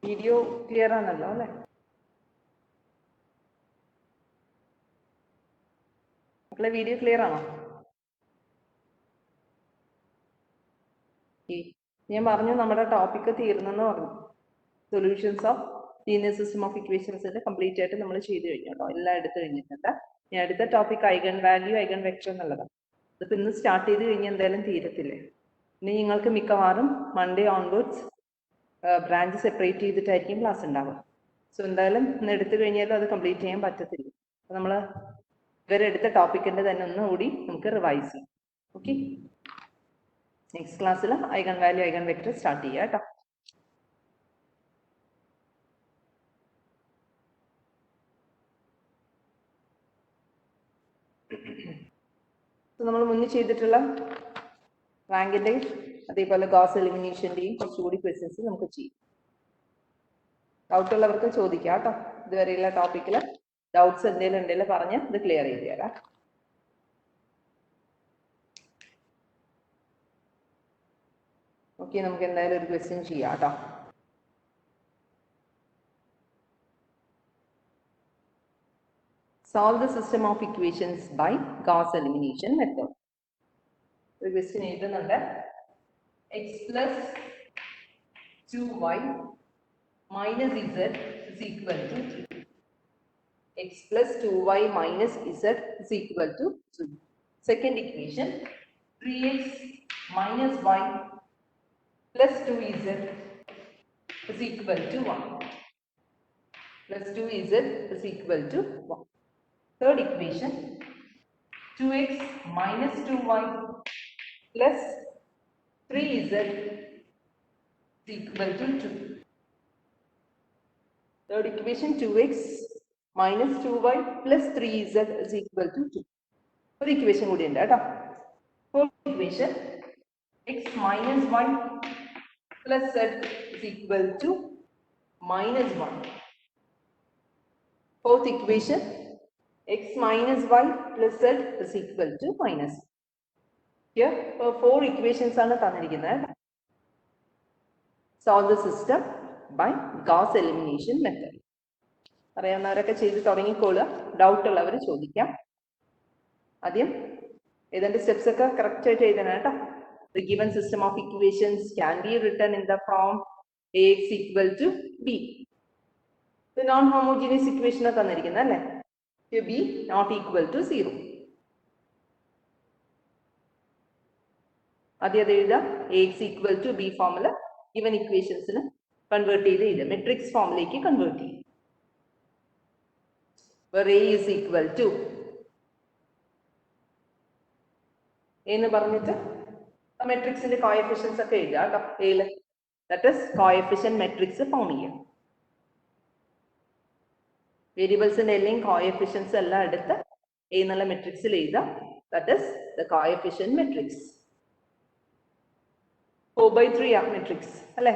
Video clear ആണല്ലോ അല്ലേ? മക്കളെ വീഡിയോ ക്ലിയർ ആണോ? ഞാൻ പറഞ്ഞു നമ്മുടെ ടോപ്പിക്ക് തീർന്നെന്ന് പറഞ്ഞു. Solutions of linear system of ഇക്വേഷൻസിന്റെ കംപ്ലീറ്റ് ആയിട്ട് നമ്മൾ ചെയ്തു കഴിഞ്ഞു കേട്ടോ. എല്ലാം എടുത്തു കഴിഞ്ഞിട്ടുണ്ട്. ഇനി അടുത്ത topic eigen value eigen vector എന്നുള്ളതാണ്. ഇതിപ്പോൾ ഇന്ന് സ്റ്റാർട്ട് ചെയ്ത് കഴിഞ്ഞാൽ എന്തായാലും തീരത്തില്ലേ. ഇനി നിങ്ങൾക്ക് മിക്കവാറും മൺഡേ ഓൺവേർഡ്സ് ബ്രാഞ്ച് സെപ്പറേറ്റ് ചെയ്തിട്ടായിരിക്കും ക്ലാസ് ഉണ്ടാവുക. സോ എന്തായാലും ഇന്ന് എടുത്തു കഴിഞ്ഞാലും അത് കംപ്ലീറ്റ് ചെയ്യാൻ പറ്റത്തില്ല. അപ്പോൾ നമ്മൾ ഇവരെടുത്ത ടോപ്പിക്കിന്റെ തന്നെ ഒന്നുകൂടി നമുക്ക് റിവൈസ് ചെയ്യാം. ഓക്കെ, നെക്സ്റ്റ് ക്ലാസ്സിൽ eigen value eigen vector start ചെയ്യാം കേട്ടോ. നമ്മൾ മുന്നേ ചെയ്തിട്ടുള്ള റാങ്കിന്റെ അതേപോലെ ഗോസ് എലിമിനേഷന്റെയും കുറച്ചുകൂടി ക്വസ്റ്റ്യൻസ് നമുക്ക് ചെയ്യും. ഡൗട്ട് ഉള്ളവർക്ക് ചോദിക്കാം കേട്ടോ. ഇതുവരെയുള്ള ടോപ്പിക്കിൽ ഡൗട്ട്സ് എന്തെങ്കിലും ഉണ്ടെങ്കിൽ പറഞ്ഞ് ഇത് ക്ലിയർ ചെയ്ത് തരാം. ഓക്കെ, നമുക്ക് എന്തായാലും ഒരു ക്വസ്റ്റ്യൻ ചെയ്യാം കേട്ടോ. Solve the system of equations by Gauss elimination method. The question എഴുതുന്നുണ്ട്. X plus 2y minus z is equal to 3. X plus 2y minus z is equal to 2. Second equation, 3x minus y plus 2z is equal to 1. Plus 2z is equal to 1. Third equation, 2x minus 2y plus 3z is equal to 2. Third equation, 2x minus 2y plus 3z is equal to 2. ഒരു equation കൂടി ഉണ്ട് കേട്ടോ. Fourth equation, x minus 1 plus z is equal to minus 1. Fourth equation, x minus y plus z is equal to minus. Here, 4 equations are തന്നിരിക്കുന്നത്. Solve the system by Gauss elimination method. അറിയാവുന്നവരൊക്കെ ചെയ്ത് തുടങ്ങിക്കോളുക. Doubt ഉള്ളവർ ചോദിക്കാം. ആദ്യം ഏതാണ്ട് steps ഒക്കെ correct ആയിട്ട് എഴുതണം കേട്ടോ. The given system of equations can be written in the form Ax equal to b. The non-homogeneous equation തന്നിരിക്കുന്നത് അല്ലേ? b not equal to 0. ആദ്യം അത് എഴുതാം. Ax equal to b formula given equationsന് കൺവേർട്ട് ചെയ്ത് എഴുതാം. മെട്രിക്സ് ഫോമിലേക്ക് കൺവേർട്ട് ചെയ്യും. Where A is equal to എന്ന് പറഞ്ഞിട്ട് മെട്രിക്സിന്റെ കോഎഫിഷ്യൻസ് ഒക്കെ എഴുതാം കേട്ടോ. എയില് that is coefficient matrix form ചെയ്യാം. വേരിയബിൾസിന്റെ എല്ലാം കോഎഫിഷ്യൻസ് എല്ലാം എടുത്ത് എ എന്നുള്ള മെട്രിക്സിൽ എഴുതാം. That is the coefficient matrix. 4/3 ആ മെട്രിക്സ് അല്ലെ.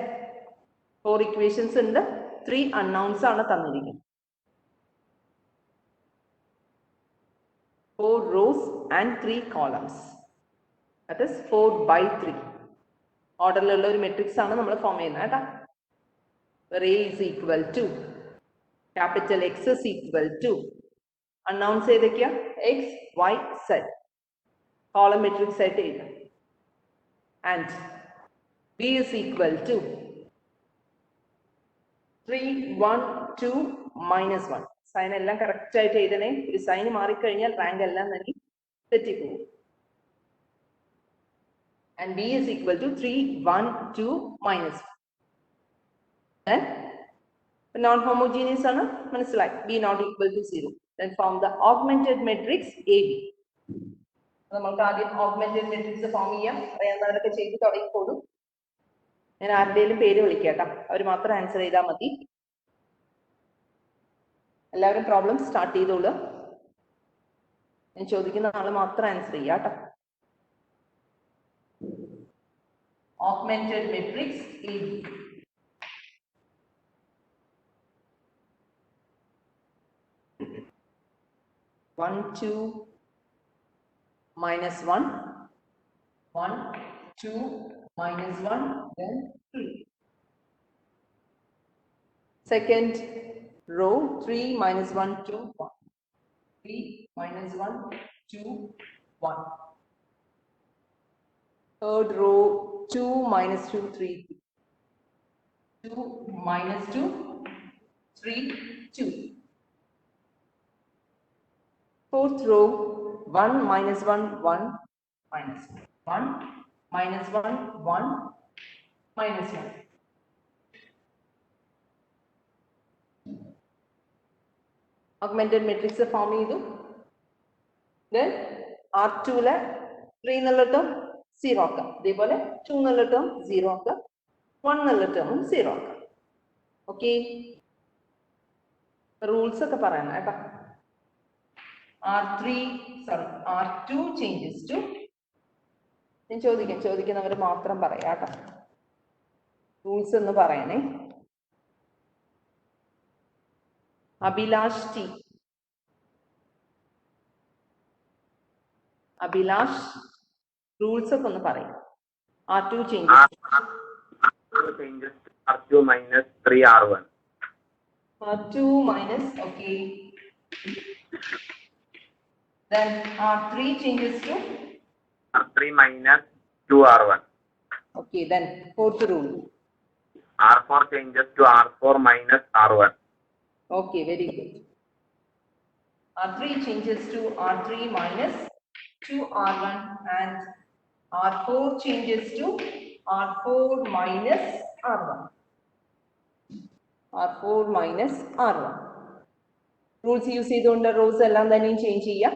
4 ഇക്വേഷൻസ് ഉണ്ട്, 3 അൺനൗൺസ് ആണ് തന്നിരിക്കുന്നത്. 4 rows and 3 columns. That is 4/3. ഓർഡറിലുള്ള ഒരു മെട്രിക്സ് ആണ് നമ്മൾ ഫോം ചെയ്യുന്നത് കേട്ടോ. A is equal to capital X is equal to അൺനൗൺസ് ഏതൊക്കെയാ? X, Y, Z. Column matrix ആയിട്ട് എഴുതാം. And B is equal to 3, 1, 2, -1. Sign എല്ലാം കറക്റ്റ് ആയിട്ട് എഴുതണേ. ഒരു സൈൻ മാറിക്കഴിഞ്ഞാൽ റാങ്ക് എല്ലാം തന്നെ തെറ്റിപ്പോകും. And B is equal to 3, 1, 2, -1. Then non-homogeneous ആണ് മനസ്സിലായി. B not equal to 0. Then form the augmented matrix AB. നമുക്ക് ആദ്യം augmented matrix ഫോം ചെയ്യാം. അറിയാവുന്നവരൊക്കെ ചെയ്ത് തുടങ്ങിക്കോളൂ. ഞാൻ ആരുടെയും പേര് വിളിക്കാട്ടോ, അവർ മാത്രം ആൻസർ ചെയ്താൽ മതി. എല്ലാവരും പ്രോബ്ലം സ്റ്റാർട്ട് ചെയ്തോളൂ. ഞാൻ ചോദിക്കുന്ന ആൾ മാത്രം ആൻസർ ചെയ്യാം കേട്ടോ. Augmented matrix AB. One, 2, -1, 1, 2, -1, then 3. Second row 3 minus 1 2 1. 3 minus 1 2 1. Third row 2 minus 2 3 2 minus 2 3 2. Fourth row 1 minus 1 1 minus 1 minus 1 1 minus 1. Augmented matrix form ചെയ്തു. Then R2 ലെ 3 എന്നുള്ള ടേം 0 ആക്കാം. ഇതേപോലെ 2 എന്നുള്ള ടേം 0 ആക്കാം. 1 എന്നുള്ള ടേമും 0 ആക്കാം. ഓക്കെ, റൂൾസ് ഒക്കെ പറയണം കേട്ടോ. R2 changes to, ഞാൻ ചോദിക്കുന്നവർ മാത്രം പറയാം കേട്ടോ. റൂൾസ് എന്ന് പറയണേ. അഭിലാഷ് ടി, അഭിലാഷ് റൂൾസ് ഒക്കെ ഒന്ന് പറയും. R2 changes R2 minus 3R1. R2 minus, okay. Then R3 changes to R3 minus 2R1. Okay, then fourth rule. R4 changes to R4 minus R1. Okay, very good. R3 changes to R3 minus 2R1 and R4 changes to R4 minus R1. R4 minus R1. Rules use ചെയ്തുകൊണ്ട് rose എല്ലാം തന്നെയും change ചെയ്യാം.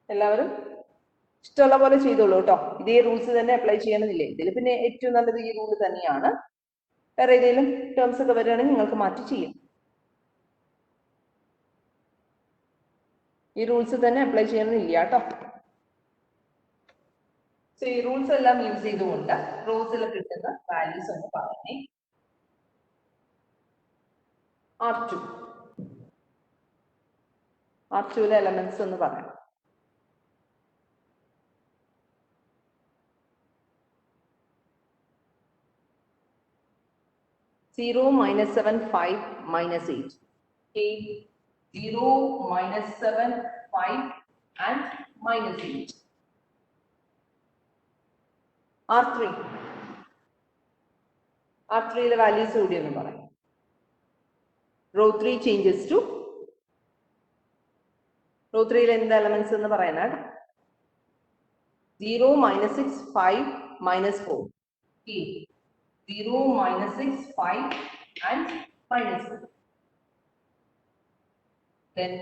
എല്ലാവരും ഇഷ്ടമുള്ള പോലെ ചെയ്തോളൂ കേട്ടോ. ഇതേ റൂൾസ് തന്നെ അപ്ലൈ ചെയ്യണമെന്നില്ലേ. ഇതിൽ പിന്നെ ഏറ്റവും നല്ലത് ഈ റൂൾ തന്നെയാണ്. വേറെ ഏതെങ്കിലും ടേംസ് ഒക്കെ വരികയാണെങ്കിൽ നിങ്ങൾക്ക് മാറ്റി ചെയ്യാം. ഈ റൂൾസ് തന്നെ അപ്ലൈ ചെയ്യണമെന്നില്ല കേട്ടോ. സോ ഈ റൂൾസ് എല്ലാം യൂസ് ചെയ്തുകൊണ്ട് റോസിൽ കിട്ടുന്ന വാല്യൂസ് ഒന്ന് പറയണേ. R2 എലമെന്റ്സ് ഒന്ന് പറയാം. Zero minus 7 5 minus 8. Okay. 0 minus 7 5 and minus 8. R3 the values കൂടി ഒന്ന് പറയാം. Row 3 changes to row 3 ലെ എന്ത് എലമെന്റ്സ് എന്ന് പറയാനാണ്. 0 minus 6 5 minus 4. Okay. 0 minus 6 5 and minus 4. Then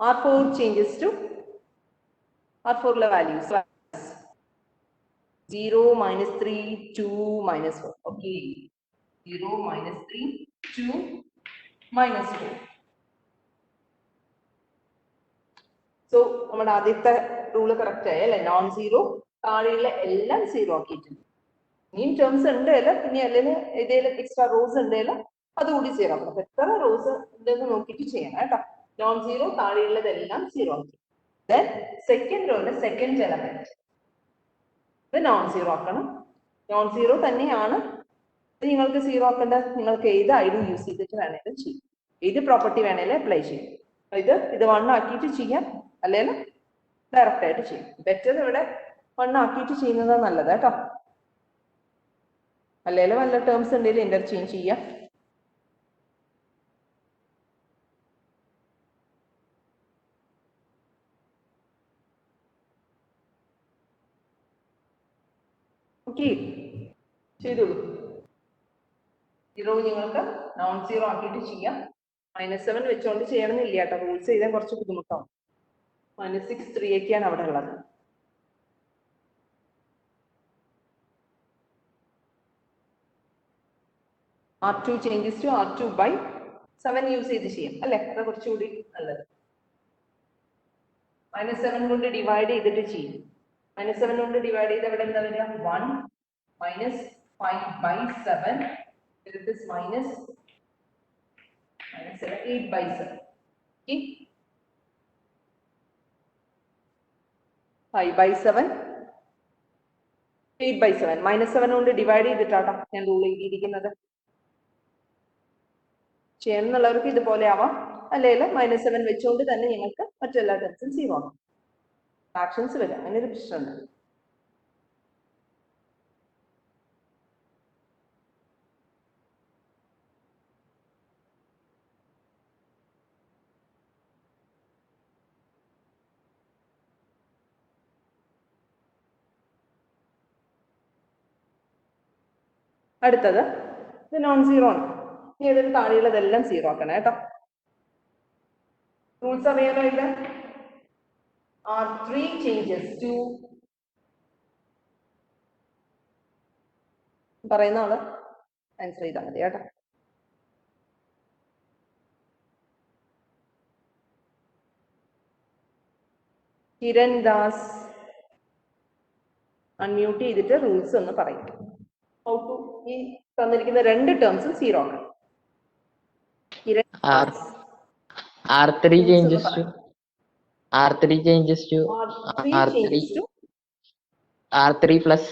R4 changes to R4 the values 0 minus 3 2 minus 4. Okay, 0 minus 3 2 minus 4. So നമ്മുടെ ആദ്യത്തെ rule correct ആയി അല്ലേ. നോൺ സീറോ താഴെയുള്ള എല്ലാം സീറോ ആക്കിയിട്ടുണ്ട്. ഇനിയും ടേംസ് ഉണ്ടല്ലോ, ഇനി അല്ലെങ്കിൽ ഏതെങ്കിലും എക്സ്ട്രാ റോസ് ഉണ്ടല്ലോ അതുകൂടി സീറോ ആക്കണം. അപ്പൊ എത്ര റോസ് ഉണ്ടെന്ന് നോക്കിയിട്ട് ചെയ്യണം കേട്ടോ. നോൺ സീറോ താഴെയുള്ളതെല്ലാം സീറോ ആക്കി. ദെൻ സെക്കൻഡ് റോയിലെ സെക്കൻഡ് എലമെന്റ് ഇത് നോൺ സീറോ ആക്കണം. നോൺ സീറോ തന്നെയാണ്. ഇത് നിങ്ങൾക്ക് സീറോ ആക്കേണ്ട നിങ്ങൾക്ക് ഏത് ഐഡി യൂസ് ചെയ്തിട്ട് വേണേലും ചെയ്യും. ഏത് പ്രോപ്പർട്ടി വേണേലും അപ്ലൈ ചെയ്യും. ഇത് 1 ആക്കിയിട്ട് ചെയ്യാം, അല്ലെങ്കിൽ ഡയറക്റ്റ് ആയിട്ട് ചെയ്യും. ബെറ്റർ ഇവിടെ 1 ആക്കിയിട്ട് ചെയ്യുന്നതാണ് നല്ലത് കേട്ടോ. അല്ലെങ്കിൽ വല്ല ടേംസ് ഉണ്ടെങ്കിൽ ഇന്റർചേഞ്ച് ചെയ്യാം. ഓക്കെ, ചെയ്തോളൂ. സീറോ നിങ്ങൾക്ക് നോൺ സീറോ ആക്കിയിട്ട് ചെയ്യാം. -7 വെച്ചുകൊണ്ട് ചെയ്യണമെന്നില്ല കേട്ടോ. റൂൾസ് ചെയ്താൽ കുറച്ച് ബുദ്ധിമുട്ടാവും. -6 3 ഒക്കെയാണ് അവിടെ ഉള്ളത്. R2 changes to R2 by 7 use ചെയ്ത് ചെയ്യാം അല്ലെ. അത് കുറച്ചുകൂടി നല്ലത്. -7 കൊണ്ട് ഡിവൈഡ് ചെയ്തിട്ട് ചെയ്യും. -7 കൊണ്ട് ഡിവൈഡ് ചെയ്ത് അവിടെ എന്താ വരിക? 1 minus 5 by 7. It is minus 8 by 7. Okay. 5 by 7 8/7 -7 കൊണ്ട് ഡിവൈഡ് ചെയ്തിട്ടാട്ടോ ഞാൻ റൂൾ എഴുതിയിരിക്കുന്നത്. ചെയ്യണമെന്നുള്ളവർക്ക് ഇതുപോലെ ആവാം, അല്ലെങ്കിൽ -7 വെച്ചുകൊണ്ട് തന്നെ നിങ്ങൾക്ക് മറ്റെല്ലാ ടേംസും 0 ആവും. ഫ്രാക്ഷൻസ് വരും, അങ്ങനെ ഒരു പ്രശ്നമുണ്ട്. അടുത്തത് ഇത് നോൺ സീറോ ആണ്. ഇനി ഇതിന് താഴെയുള്ളതെല്ലാം 0 ആക്കണം കേട്ടോ. റൂൾസ് അറിയാലോ. ഇത് R3 changes to പറയുന്ന ആള് ആൻസർ ചെയ്താൽ മതി കേട്ടോ. കിരൺ ദാസ് അൺമ്യൂട്ട് ചെയ്തിട്ട് റൂൾസ് ഒന്ന് പറയും. ഹൗ ടു ഈ തന്നിരിക്കുന്ന രണ്ട് ടേംസും 0 ആക്കണം. Kiran R3 changes to R3 plus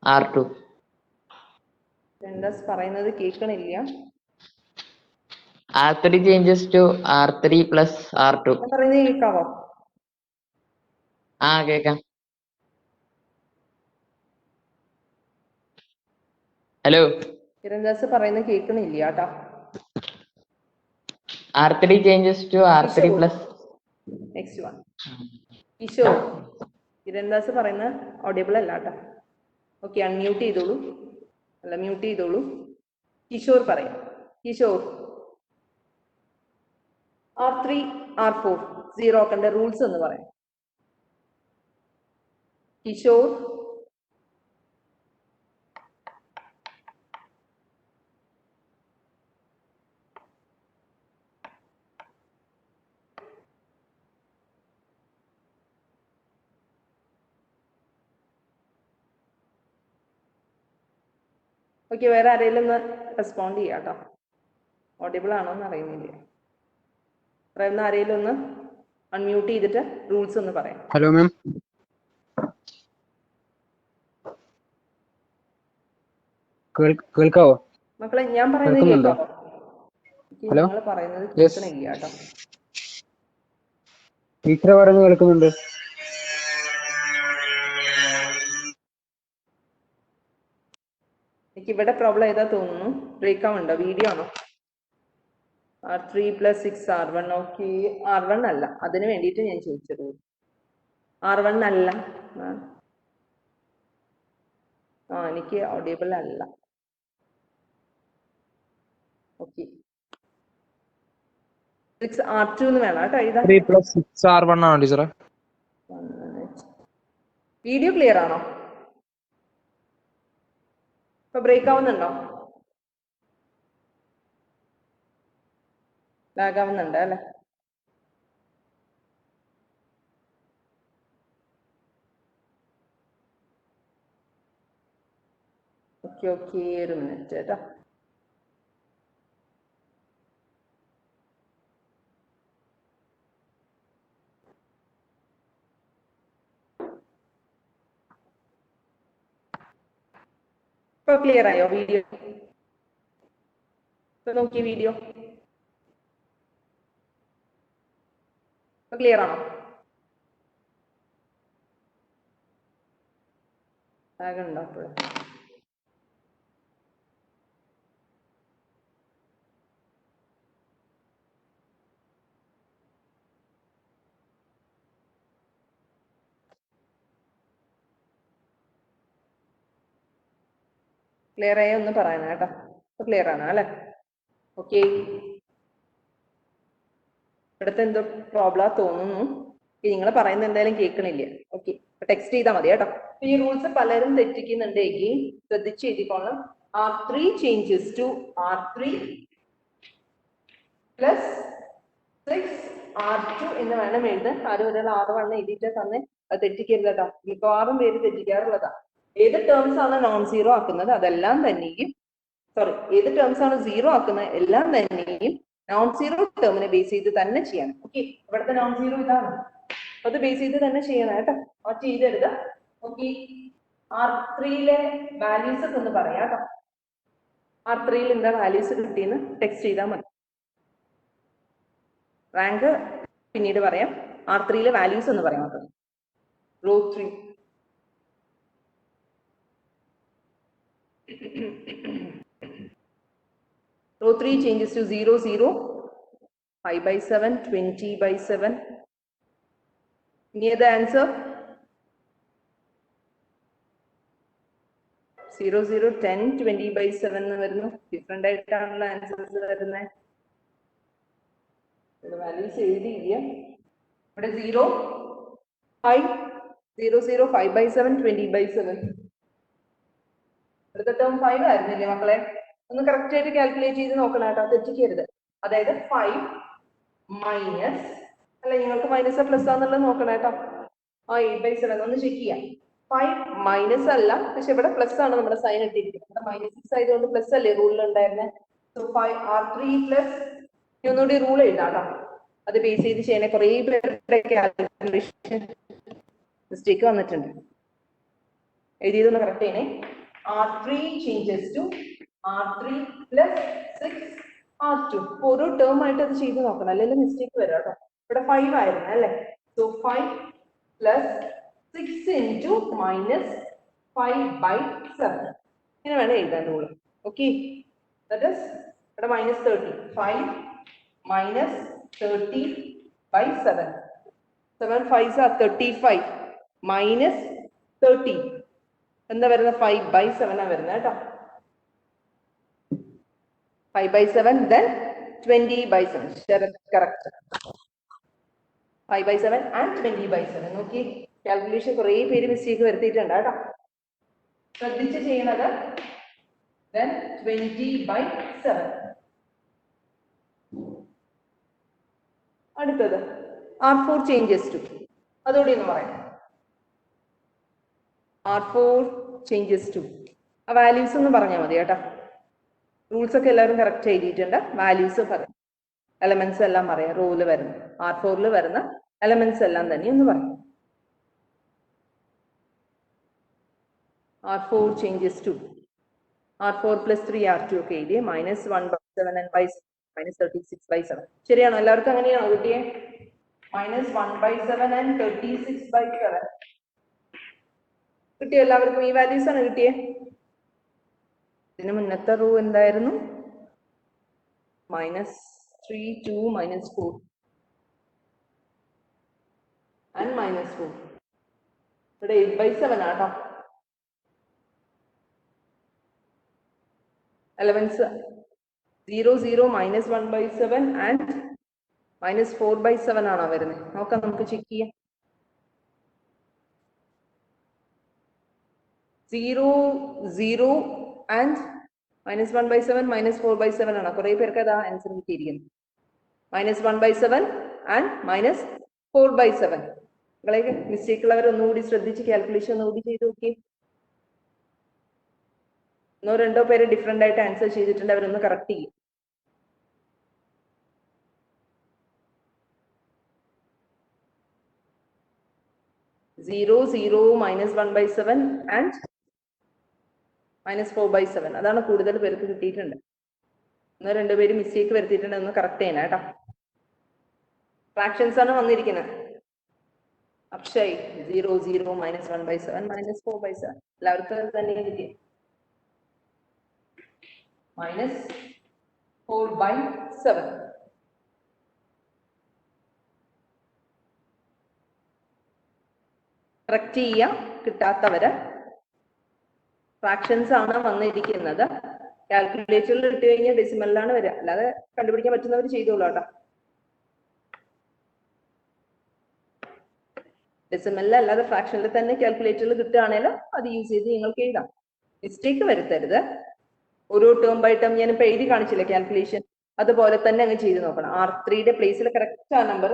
R2. രണ്ടാസ് പറയുന്നത് കേൾക്കണില്ല. R3 changes to R3 plus R2. പറയുന്നത് കേൾക്കാവോ? കേക്കാം. ഹലോ, കിരൺദാസ് പറയുന്നത് കേൾക്കണില്ല കേട്ടോ. R3 changes to R3 plus next one Kishore. Kirandas പറയുന്നത് ഓഡിയബിൾ അല്ല കേട്ടോ. ഓക്കെ, അൺമ്യൂട്ട് ചെയ്തോളൂ, അല്ല മ്യൂട്ട് ചെയ്തോളൂ. കിഷോർ പറയാം. കിഷോർ R3 R4 0 ആക്കേണ്ട റൂൾസ് എന്ന് പറയാം. കിഷോർ ഓക്കെ, വേറെ ആരെങ്കിലും ഒന്ന് റെസ്പോണ്ട് ചെയ്യാം കേട്ടോ. ഓഡിബിൾ ആണോ എന്ന് അറിയുന്നില്ല. പറയുന്ന ആരെങ്കിലും ഒന്ന് അൺമ്യൂട്ട് ചെയ്തിട്ട് റൂൾസ് ഒന്ന് പറയാം. ഹലോ മാം, കേൾക്കാവോ മക്കളെ? ഞാൻ പറയുന്നത് കേൾക്കാവോ? ഹലോ, നിങ്ങൾ പറയുന്നത് കേൾക്കണില്ല കേട്ടോ. ടീച്ചർ പറയുന്നത് കേൾക്കുന്നുണ്ട്. എനിക്ക് ഇവിടെ പ്രോബ്ലം ഏതാ തോന്നുന്നു. ബ്രേക്ക് ആവുന്നുണ്ടോ? വീഡിയോ ആണോ? R3 + 6 R1. ഓക്കെ, R1 അല്ല, അതിന് വേണ്ടിയിട്ട് ഞാൻ ചോദിച്ചത്. R1 അല്ല. എനിക്ക് ഓഡിയബിൾ അല്ല. ഓക്കെ, 6 R2 എന്ന് വേണം കേട്ടോ എഴുതാൻ. 3 + 6 R1 ആണോ ടീച്ചറെ? വീഡിയോ ക്ലിയർ ആണോ? ഇപ്പൊ ബ്രേക്ക് ആവുന്നുണ്ടോ? ലാഗ് ആവുന്നുണ്ട് അല്ലെ? ഓക്കെ ഓക്കെ, ഒരു മിനിറ്റ് കേട്ടോ. ഇപ്പൊ ക്ലിയർ ആയോ വീഡിയോ? ഇപ്പൊ നോക്കി വീഡിയോ ഇപ്പൊ ക്ലിയർ ആണോ? ലാഗ് ഉണ്ടോ അപ്പോഴും? ക്ലിയർ ആയോ ഒന്ന് പറയണം കേട്ടോ. ഇപ്പൊ ക്ലിയർ ആണോ അല്ലെ? ഓക്കെ, ഇവിടുത്തെ എന്തോ പ്രോബ്ലം തോന്നുന്നു. നിങ്ങൾ പറയുന്നത് എന്തായാലും കേൾക്കണില്ല. ഓക്കെ, ടെക്സ്റ്റ് ചെയ്താൽ മതി കേട്ടോ. ഈ റൂൾസ് പലരും തെറ്റിക്കുന്നുണ്ടെങ്കിൽ ശ്രദ്ധിച്ച് എഴുതിക്കോളാം. R3 changes to R3 + 6 R2 എന്ന് വേണം എഴുതാൻ. ആരും ഒരാൾ R1 എഴുതിയിട്ട് തന്നെ അത് തെറ്റിക്കരുത് കേട്ടോ. മിക്കവാറും പേര് തെറ്റിക്കാറുള്ളതാ. ഏത് ടേംസ് ആണ് നോൺ സീറോ ആക്കുന്നത് അതെല്ലാം തന്നെയും, ഏത് ടേംസ് ആണ് 0 ആക്കുന്നത് എല്ലാം തന്നെയും നോൺ സീറോ ടേമിനെ ബേസ് ചെയ്ത് തന്നെ ചെയ്യണം. ഓക്കെ, ഇവിടുത്തെ നോൺ സീറോ ഇതാണ്, അത് ബേസ് ചെയ്ത് തന്നെ ചെയ്യണം കേട്ടോ. മാറ്റി ചെയ്തെടുക്കാം. ഓക്കെ. R3-ലെ വാല്യൂസ് ഒക്കെ ഒന്ന് പറയാം കേട്ടോ. R3-ൽ എന്താ വാല്യൂസ് കിട്ടിയെന്ന് ടെക്സ്റ്റ് ചെയ്താൽ മതി. റാങ്ക് പിന്നീട് പറയാം. R3-ലെ വാല്യൂസ് എന്ന് പറയാം കേട്ടോ. Raw 3. Row 3 changes to 0, 0, 5 by 7, 20 by 7. Near the answer? 0, 0, 10, 20 by 7. Different answers. The values but 0, 5, 0, 0, 5 by 7, 20 by 7. The term 5 ഒന്ന് കറക്റ്റ് ആയിട്ട് കാൽക്കുലേറ്റ് ചെയ്ത് നോക്കണം കേട്ടോ, തെറ്റിക്കരുത്. അതായത് 5 മൈനസ് അല്ല, നിങ്ങൾക്ക് മൈനസ് പ്ലസ് ആണെന്നുള്ളത് നോക്കണം കേട്ടോ. 8/7 ഒന്ന് ചെക്ക് ചെയ്യാം. 5 മൈനസ് അല്ല, പക്ഷെ ഇവിടെ പ്ലസ് ആണ് നമ്മുടെ സൈൻ ഇട്ടിരിക്കുന്നത്. -6 ആയതുകൊണ്ട് പ്ലസ് അല്ലേ റൂളിൽ ഉണ്ടായിരുന്നത്. സോ 5 R3 പ്ലസ് ഒന്നുകൂടി റൂൾ എഴുതാം കേട്ടോ. അത് ബേസ് ചെയ്ത് ചെയ്യണേ. കുറേ പേരുടെ കാൽക്കുലേഷൻ മിസ്റ്റേക്ക് വന്നിട്ടുണ്ട്. എഴുതിയതൊന്ന് കറക്റ്റ് ചെയ്യണേ. R3 changes to R3 plus 6 R2. ഓരോ ടേം ആയിട്ട് അത് ചെയ്ത് നോക്കണം, അല്ലെങ്കിൽ മിസ്റ്റേക്ക് വരാം കേട്ടോ. ഇവിടെ 5 ആയിരുന്നു അല്ലേ. സോ 5 പ്ലസ് 6 ഇൻറ്റു മൈനസ് 5/7 ഇങ്ങനെ വേണം എഴുതാൻ റൂള്. ഓക്കെ, ദാറ്റ് ഈസ് ഇവിടെ -30. 5 മൈനസ് 30/7. 7 5s are 35 മൈനസ് 30 എന്താ വരുന്നത്? 5/7 ആ വരുന്നത് കേട്ടോ. 5/7, then 20/7. Correct. 5/7 and 20/7. നോക്കി, കാൽക്കുലേഷൻ കുറേ പേര് മിസ്റ്റേക്ക് വരുത്തിയിട്ടുണ്ട് കേട്ടോ. ശ്രദ്ധിച്ച് ചെയ്യണത്. Then 20/7. അടുത്തത് R4 changes to. അതോടെ ഒന്ന് പറയാം. R4 changes to. ആ വാല്യൂസ് ഒന്ന് പറഞ്ഞാൽ മതി കേട്ടോ. റൂൾസ് ഒക്കെ എല്ലാവരും കറക്റ്റ് എഴുതിയിട്ടുണ്ട്. വാല്യൂസ് പറയാം, എലമെന്റ്സ് എല്ലാം പറയാം. റോയില് വരുന്ന R4-ൽ വരുന്ന എലമെന്റ്സ് എല്ലാം തന്നെ ഒന്ന് പറയാം. R4 changes to R4 plus 3 R2 ഒക്കെ എഴുതിയ -1/7 and -36/7. ശരിയാണോ? എല്ലാവർക്കും അങ്ങനെയാണോ കിട്ടിയേ? -1/7 and 36/7 കിട്ടിയ എല്ലാവർക്കും ഈ വാല്യൂസ് ആണ് കിട്ടിയേ. ഇതിന് മുന്നത്തെ റോ എന്തായിരുന്നു? -3, 2, -4 and -4. ഇവിടെ 8/7 ആട്ടോ. എലമെന്റ്സ് 0, 0, -1/7 and -4/7 ആണോ വരുന്നത്? നോക്കാം, നമുക്ക് ചെക്ക് ചെയ്യാം. 0, 0 and -1/7 -4/7 ആണ്. കുറെ പേർക്ക് അതാ ആൻസർ കിട്ടിയിരിക്കുന്നത്. -1/7 and -4/7. നിങ്ങളെ മിസ്റ്റേക്ക് ഉള്ളവർ ഒന്നുകൂടി ശ്രദ്ധിച്ച് കാൽക്കുലേഷൻ ഒന്നുകൂടി ചെയ്ത് നോക്കി. ഒന്നോ രണ്ടോ പേര് ഡിഫറെന്റ് ആയിട്ട് ആൻസർ ചെയ്തിട്ടുണ്ട്, അവരൊന്ന് കറക്റ്റ് ചെയ്യും. -0, 0, -1/7 and -4/7 അതാണ് കൂടുതൽ പേർക്ക് കിട്ടിയിട്ടുണ്ട്. ഒന്നോ രണ്ടോ പേര് മിസ്റ്റേക്ക് വരുത്തിയിട്ടുണ്ട്, ഒന്ന് കറക്റ്റ് ചെയ്യണം കേട്ടോ. ഫ്രാക്ഷൻസ് ആണ് വന്നിരിക്കുന്നത്. അക്ഷയ് 0, 0, -1/7 -4/7 എല്ലാവർക്കും തന്നെ കിട്ടി. -4/7 കറക്റ്റ് ചെയ്യാം. കിട്ടാത്തവര് ഫ്രാക്ഷൻസ് ആണ് വന്നിരിക്കുന്നത്. കാൽക്കുലേറ്ററിൽ ഇട്ട് കഴിഞ്ഞാൽ ഡെസിമലിലാണ് വരിക, അല്ലാതെ കണ്ടുപിടിക്കാൻ പറ്റുന്നവർ ചെയ്തോളൂ കേട്ടോ. ഡെസിമലിൽ അല്ലാതെ ഫ്രാക്ഷനിൽ തന്നെ കാൽക്കുലേറ്ററിൽ കിട്ടുകയാണെങ്കിൽ അത് യൂസ് ചെയ്ത് നിങ്ങൾക്ക് എഴുതാം. മിസ്റ്റേക്ക് വരുത്തരുത്. ഓരോ ടേം ബൈ ടേം ഞാനിപ്പോൾ എഴുതി കാണിച്ചില്ല കാൽക്കുലേഷൻ, അതുപോലെ തന്നെ അങ്ങ് ചെയ്ത് നോക്കണം. R3-യുടെ പ്ലേസിൽ കറക്റ്റ് ആ നമ്പർ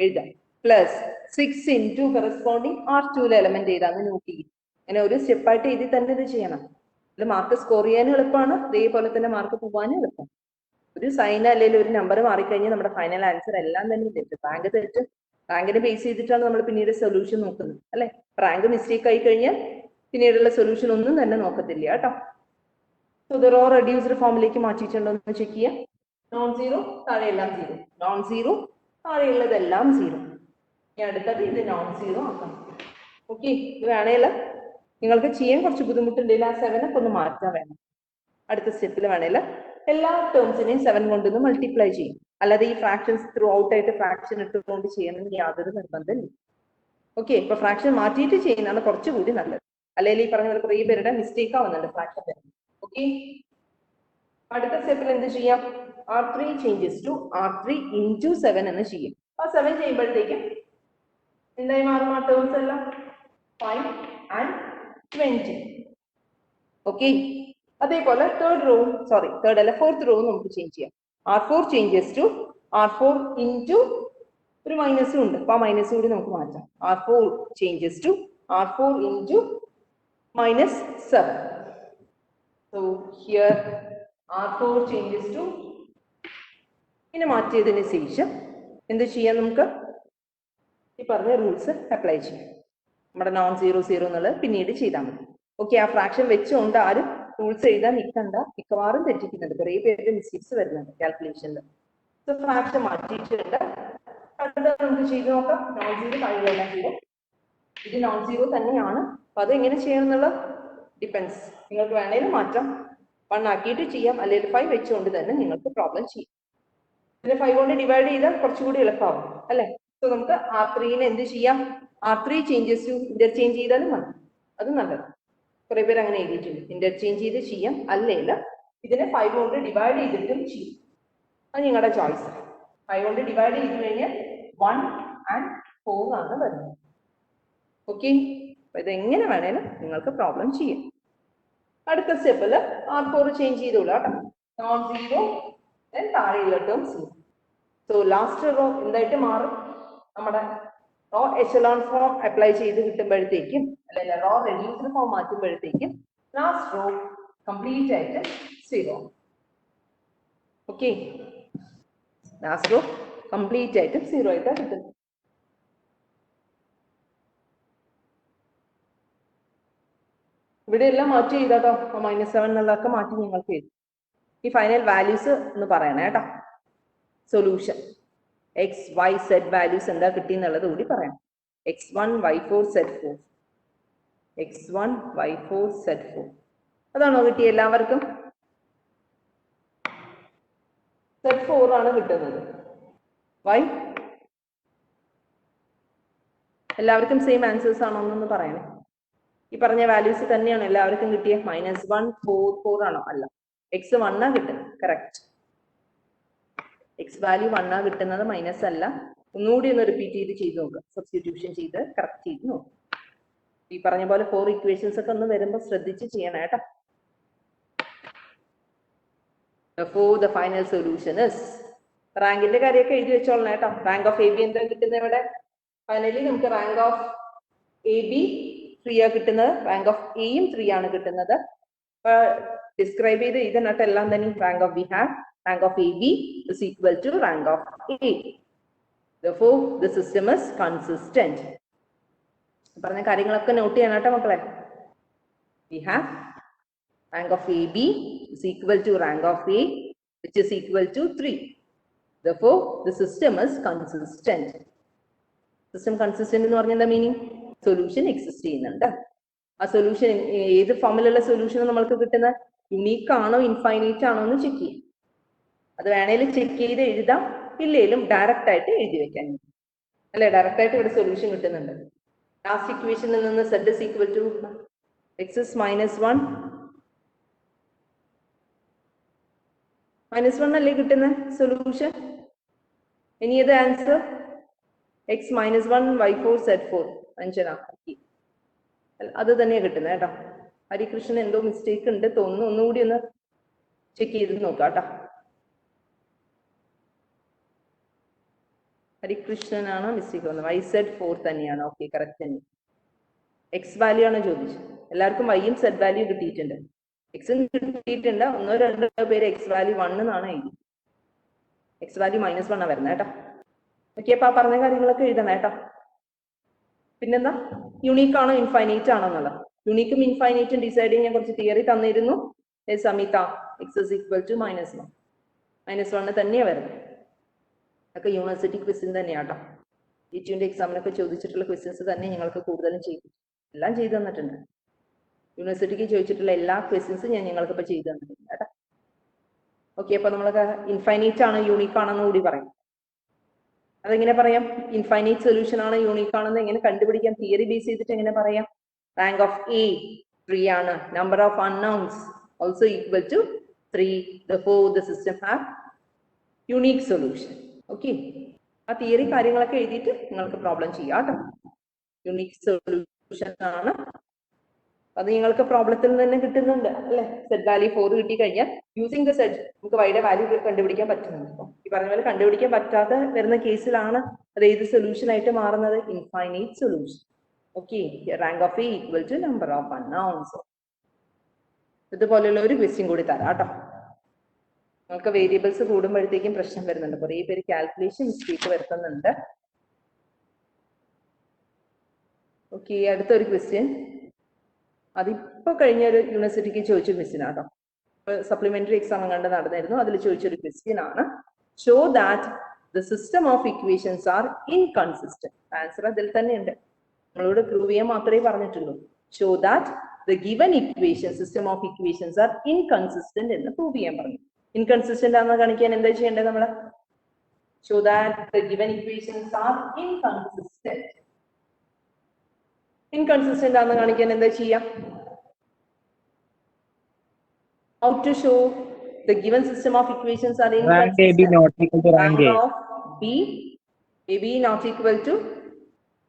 എഴുതാം. +6 ഇൻറ്റു കറസ്പോണ്ടിങ് R2-ലെ എലമെന്റ് ചെയ്താന്ന് നോക്കി. അങ്ങനെ ഒരു സ്റ്റെപ്പായിട്ട് എഴുതി തന്നെ ഇത് ചെയ്യണം. ഇത് മാർക്ക് സ്കോർ ചെയ്യാനും എളുപ്പമാണ്, അതേപോലെ തന്നെ മാർക്ക് പോകാനും എളുപ്പം. ഒരു സൈൻ അല്ലെങ്കിൽ ഒരു നമ്പർ മാറിക്കഴിഞ്ഞാൽ നമ്മുടെ ഫൈനൽ ആൻസർ എല്ലാം തന്നെ തെറ്റ്. റാങ്ക് തെറ്റ്. റാങ്കിനെ ബേസ് ചെയ്തിട്ടാണ് നമ്മൾ പിന്നീട് സൊല്യൂഷൻ നോക്കുന്നത് അല്ലെ. റാങ്ക് മിസ്റ്റേക്ക് ആയി കഴിഞ്ഞാൽ പിന്നീടുള്ള സൊല്യൂഷൻ ഒന്നും തന്നെ നോക്കത്തില്ല കേട്ടോ. സോ ഇത് റോ റെഡ്യൂസ്ഡ് ഫോമിലേക്ക് മാറ്റിയിട്ടുണ്ടോ എന്ന് ചെക്ക് ചെയ്യാം. നോൺ സീറോ താഴെയെല്ലാം സീറോ, നോൺ സീറോ താഴെയുള്ളതെല്ലാം സീറോ. ഇനി അടുത്തത് ഇത് നോൺ സീറോ ആക്കാം. ഓക്കെ, ഇത് വേണേല് നിങ്ങൾക്ക് ചെയ്യാൻ കുറച്ച് ബുദ്ധിമുട്ടുണ്ടെങ്കിൽ ആ 7 ഒക്കെ ഒന്ന് മാറ്റാൻ വേണം. അടുത്ത സ്റ്റെപ്പിൽ വേണേല് എല്ലാ ടേംസിനെയും 7 കൊണ്ടൊന്ന് മൾട്ടിപ്ലൈ ചെയ്യും. അല്ലാതെ ഈ ഫ്രാക്ഷൻസ് ത്രൂ ഔട്ട് ആയിട്ട് ഫ്രാക്ഷൻ ഇട്ടുകൊണ്ട് ചെയ്യണമെന്ന് യാതൊരു നിർബന്ധമില്ല. ഓക്കെ, ഇപ്പൊ ഫ്രാക്ഷൻ മാറ്റിയിട്ട് ചെയ്യുന്നതാണ് കുറച്ചുകൂടി നല്ലത്. അല്ലെങ്കിൽ ഈ പറഞ്ഞ പോലെ കുറേ പേരുടെ മിസ്റ്റേക്ക് ആവുന്നുണ്ട് ഫ്രാക്ഷൻ വരുന്നത്. ഓക്കെ, അടുത്ത സ്റ്റെപ്പിൽ എന്ത് ചെയ്യാം? R3 changes to R3 into 7 എന്ന് ചെയ്യും. ആ 7 ചെയ്യുമ്പോഴത്തേക്കും എന്തായി മാറും? ആ ടേംസ് എല്ലാം 5 and 20. ഓക്കെ, അതേപോലെ ഫോർത്ത് റോ നമുക്ക് ചേഞ്ച് ചെയ്യാം. R4 changes to R4 into ഒരു മൈനസും ഉണ്ട്, അപ്പൊ ആ മൈനസ് കൂടി നമുക്ക് മാറ്റാം. R4 changes to R4 into -7. So here R4 changes to ഇങ്ങനെ മാറ്റിയതിന് ശേഷം എന്ത് ചെയ്യാം? നമുക്ക് ഈ പറഞ്ഞ റൂൾസ് അപ്ലൈ ചെയ്യാം. നമ്മുടെ നോൺ സീറോ സീറോ എന്നുള്ളത് പിന്നീട് ചെയ്താൽ മതി. ഓക്കെ, ആ ഫ്രാക്ഷൻ വെച്ചുകൊണ്ട് ആരും റൂൾസ് എഴുതാൻ നിൽക്കണ്ട. മിക്കവാറും തെറ്റിക്കുന്നുണ്ട്, കുറേ പേരുടെ മിസ്റ്റേക്സ് വരുന്നുണ്ട് കാൽക്കുലേഷനിൽ. സോ ഫ്രാക്ഷൻ മാറ്റിയിട്ടുണ്ട്. അടുത്ത നമുക്ക് ചെയ്ത് നോക്കാം. നോൺ സീറോ താഴെയെല്ലാം സീറോ, ഇത് നോൺ സീറോ തന്നെയാണ്. അപ്പൊ അത് എങ്ങനെ ചെയ്യണം എന്നുള്ള ഡിപ്പെൻസ്. നിങ്ങൾക്ക് വേണേലും മാറ്റാം, 1 ആക്കിയിട്ട് ചെയ്യാം, അല്ലെങ്കിൽ 5 വെച്ചുകൊണ്ട് തന്നെ നിങ്ങൾക്ക് പ്രോബ്ലം ചെയ്യാം. പിന്നെ 5 കൊണ്ട് ഡിവൈഡ് ചെയ്താൽ കുറച്ചുകൂടി എളുപ്പമാവും അല്ലെ? സോ നമുക്ക് R3 എന്ത് ചെയ്യാം? R3 ചേഞ്ചസ് ടു ഇന്റർചേഞ്ച് ചെയ്താലും മതി, അത് നല്ലത്. കുറെ പേര് അങ്ങനെ എഴുതിയിട്ടുണ്ട്, ഇന്റർചേഞ്ച് ചെയ്ത് ചെയ്യാം, അല്ലെങ്കിൽ ഇതിനെ 5 കൊണ്ട് ഡിവൈഡ് ചെയ്തിട്ടും ചെയ്യും. അത് നിങ്ങളുടെ ചോയ്സ്. 5 കൊണ്ട് ഡിവൈഡ് ചെയ്ത് കഴിഞ്ഞാൽ 1 and 4 ആണ് വരുന്നത്. ഓക്കെ, അപ്പൊ ഇതെങ്ങനെ വേണേലും നിങ്ങൾക്ക് പ്രോബ്ലം ചെയ്യാം. അടുത്ത സ്റ്റെപ്പില് R4 ചേഞ്ച് ചെയ്തോളൂ കേട്ടോ. നോൺ സീറോ താഴെയുള്ള term zero. So last raw എന്തായിട്ട് മാറും? നമ്മുടെ റോ എച്ചലോൺ ഫോം അപ്ലൈ ചെയ്ത് കിട്ടുമ്പോഴത്തേക്കും, അല്ലെങ്കിൽ റോ റെഡ്യൂസ്ഡ് ഫോം മാറ്റുമ്പോഴത്തേക്കും ലാസ്റ്റ് റോ കംപ്ലീറ്റ് ആയിട്ട് zero. Okay, last row complete ആയിട്ട് സീറോ ആയിട്ടാണ് കിട്ടുന്നത്. ഇവിടെ എല്ലാം മാറ്റി ചെയ്താട്ടോ, -7 എന്നുള്ളതൊക്കെ മാറ്റി നിങ്ങൾക്ക് എഴുതും. ഈ ഫൈനൽ വാല്യൂസ് ഒന്ന് പറയണേ കേട്ടോ. സൊല്യൂഷൻ XYZ വാല്യൂസ് എന്താ കിട്ടി എന്നുള്ളത് കൂടി പറയണം. X1 Y4 Z4, X1 Y4 Z4 അതാണോ കിട്ടിയ എല്ലാവർക്കും? Z4 ആണ് കിട്ടുന്നത്. വൈ എല്ലാവർക്കും സെയിം ആൻസേഴ്സ് ആണോ എന്നൊന്ന് പറയണേ. ഈ പറഞ്ഞ വാല്യൂസ് തന്നെയാണ് എല്ലാവർക്കും കിട്ടിയ? -1 4 4 ആണോ? അല്ല, X1 ആ കിട്ടുന്നത്. കറക്റ്റ്, X വാല്യൂ 1 ആ കിട്ടുന്നത്, മൈനസ് അല്ല. ഒന്നുകൂടി ഒന്ന് റിപ്പീറ്റ് ചെയ്ത് നോക്കുക, സബ്സ്റ്റിറ്റ്യൂഷൻ ചെയ്ത് കറക്റ്റ് ചെയ്ത് നോക്കുക. ഈ പറഞ്ഞ പോലെ 4 ഇക്വേഷൻസ് ഒക്കെ ഒന്ന് വരുമ്പോൾ ശ്രദ്ധിച്ച് ചെയ്യണം കേട്ടോ. Therefore the final solution is, റാങ്കിന്റെ കാര്യമൊക്കെ എഴുതി വെച്ചോളണം കേട്ടോ. റാങ്ക് ഓഫ് AB എന്താ കിട്ടുന്നത് ഇവിടെ? ഫൈനലി നമുക്ക് റാങ്ക് ഓഫ് AB 3 ആ കിട്ടുന്നത്, റാങ്ക് ഓഫ് എയും 3 ആണ് കിട്ടുന്നത്. ഡിസ്ക്രൈബ് ചെയ്ത് ഇതിനകത്ത് എല്ലാം തന്നെ rank of B have rank of AB is equal to rank of A. Therefore the system is consistent. പറഞ്ഞ കാര്യങ്ങളൊക്കെ നോട്ട് ചെയ്യണം കേട്ടോ മക്കളെ. We have rank of AB is equal to rank of A, which is equal to 3. Therefore the system is consistent. System consistent എന്ന് പറഞ്ഞാൽ എന്താ meaning? Solution exist ചെയ്യുന്നുണ്ട്. ആ സൊല്യൂഷൻ ഏത് ഫോമിലുള്ള സൊല്യൂഷൻ നമ്മൾക്ക് കിട്ടുന്നത്? യുണീക്ക് ആണോ ഇൻഫൈനൈറ്റ് ആണോ എന്ന് ചെക്ക് ചെയ്യും. അത് വേണേലും ചെക്ക് ചെയ്ത് എഴുതാം, ഇല്ലേലും ഡയറക്റ്റ് ആയിട്ട് എഴുതി വെക്കാൻ അല്ലെ? ഡയറക്റ്റ് ആയിട്ട് ഇവിടെ സൊല്യൂഷൻ കിട്ടുന്നുണ്ട്. ലാസ്റ്റ് ഇക്വേഷനിൽ നിന്ന് Z is equal to X is -1 അല്ലേ കിട്ടുന്ന സൊല്യൂഷൻ? ഇനി ഇത് ആൻസർ X -1 Y4 Z4 മെൻഷനാക്കി, അത് തന്നെയാണ് കിട്ടുന്നത് കേട്ടോ. ഹരികൃഷ്ണൻ എന്തോ മിസ്റ്റേക്ക് ഉണ്ട് തോന്നുന്നു, ഒന്നുകൂടി ഒന്ന് ചെക്ക് ചെയ്ത് നോക്കാം കേട്ടോ. ഹരികൃഷ്ണനാണോ മിസ്റ്റേക്ക് വന്നത്? YZ4 തന്നെയാണ്. ഓക്കെ, കറക്റ്റ് തന്നെ. എക്സ് വാല്യൂ ആണ് ചോദിച്ചത്. എല്ലാവർക്കും വൈയും സെഡ് വാല്യൂ കിട്ടിയിട്ടുണ്ട്, എക്സും കിട്ടിയിട്ടുണ്ട്. 1-2 പേര് എക്സ് വാല്യൂ 1 എന്നാണ് എഴുതി. എക്സ് വാല്യൂ -1 ആണ് വരുന്നത് കേട്ടോ. ഓക്കെ, അപ്പൊ ആ പറഞ്ഞ കാര്യങ്ങളൊക്കെ എഴുതണം കേട്ടോ. പിന്നെന്താ? യുണീക്ക് ആണോ ഇൻഫൈനൈറ്റ് ആണോ എന്നുള്ളത്. യൂണിക്കും ഇൻഫൈനൈറ്റും ഡിസൈഡ് ചെയ്യാൻ കുറച്ച് തിയറി തന്നിരുന്നു. സമീത എക്സ് ഇസ് ഈക്വൽ ടു -1 -1 തന്നെയാണ് വരുന്നത്. ഒക്കെ യൂണിവേഴ്സിറ്റി ക്വസ്റ്റ്യൻ തന്നെയാട്ടോ. ജിറ്റുവിന്റെ എക്സാമിനൊക്കെ ചോദിച്ചിട്ടുള്ള ക്വസ്റ്റ്യൻസ് തന്നെ ഞങ്ങൾക്ക് കൂടുതലും ചെയ്തു, എല്ലാം ചെയ്തു തന്നിട്ടുണ്ട്. യൂണിവേഴ്സിറ്റിക്ക് ചോദിച്ചിട്ടുള്ള എല്ലാ ക്വസ്റ്റ്യൻസും ഞാൻ ഞങ്ങൾക്ക് ഇപ്പൊ ചെയ്തു തന്നിട്ടുണ്ട് കേട്ടോ. ഓക്കെ, അപ്പൊ നമ്മളൊക്കെ ഇൻഫൈനൈറ്റ് ആണ് യൂണിക് ആണെന്ന് കൂടി പറയും. അതെങ്ങനെ പറയാം? ഇൻഫൈനൈറ്റ് സൊല്യൂഷൻ ആണ് യൂണിക് ആണെന്ന് എങ്ങനെ കണ്ടുപിടിക്കാം? തിയറി ബേസ് ചെയ്തിട്ട് എങ്ങനെ പറയാം? റാങ്ക് ഓഫ് എ 3 ആണ്, number of unknowns also equal to 3, therefore the system have unique solution. Okay, ആ തിയറി കാര്യങ്ങളൊക്കെ എഴുതിയിട്ട് നിങ്ങൾക്ക് പ്രോബ്ലം ചെയ്യാം കേട്ടോ. യുണീക് സൊല്യൂഷൻ ആണ് അത് നിങ്ങൾക്ക് പ്രോബ്ലത്തിൽ നിന്ന് കിട്ടുന്നുണ്ട് അല്ലെ. സെറ്റ് വാല്യൂ 4 കിട്ടി കഴിഞ്ഞാൽ യൂസിങ് ദ സെറ്റ് നമുക്ക് വൈയുടെ വാല്യൂ കണ്ടുപിടിക്കാൻ പറ്റുന്നുണ്ട്. ഈ പറഞ്ഞ പോലെ കണ്ടുപിടിക്കാൻ പറ്റാതെ വരുന്ന കേസിലാണ് അത് ഏത് സൊല്യൂഷൻ ആയിട്ട് മാറുന്നത്? Infinite solution. Okay, rank of A equal to number of unknowns. ഇതുപോലെയുള്ള ഒരു ക്വസ്റ്റ്യൻ കൂടി തരാം കേട്ടോ. നമുക്ക് വേരിയബിൾസ് കൂടുമ്പോഴത്തേക്കും പ്രശ്നം വരുന്നുണ്ട്, കുറേ പേര് കാൽക്കുലേഷൻ മിസ്റ്റേക്ക് വരുത്തുന്നുണ്ട്. ഓക്കെ, അടുത്തൊരു ക്വസ്റ്റ്യൻ അതിപ്പോ കഴിഞ്ഞ ഒരു യൂണിവേഴ്സിറ്റിക്ക് ചോദിച്ച ക്വസ്റ്റ്യൻ ആട്ടോ. സപ്ലിമെന്ററി എക്സാം കണ്ട് നടന്നിരുന്നു, അതിൽ ചോദിച്ചൊരു ക്വസ്റ്റ്യൻ ആണ്. Show that the system of equations R inconsistent. Answer അതിൽ തന്നെ ഉണ്ട്, നമ്മളോട് പ്രൂവ് ചെയ്യാൻ മാത്രമേ പറഞ്ഞിട്ടുള്ളൂ. Show that the given equation system of equations R inconsistent എന്ന് പ്രൂവ് ചെയ്യാൻ പറഞ്ഞു. ഇൻകൺസിസ്റ്റന്റ് ആണെന്ന് കാണിക്കാൻ എന്താ ചെയ്യേണ്ടത് നമ്മള്? Show that the given equations R inconsistent. Inconsistent ആണെന്ന് കാണിക്കാൻ എന്താ ചെയ്യാം? How to show the given system of equations are Rank AB inconsistent? not equal to rank A. of B, AB not equal to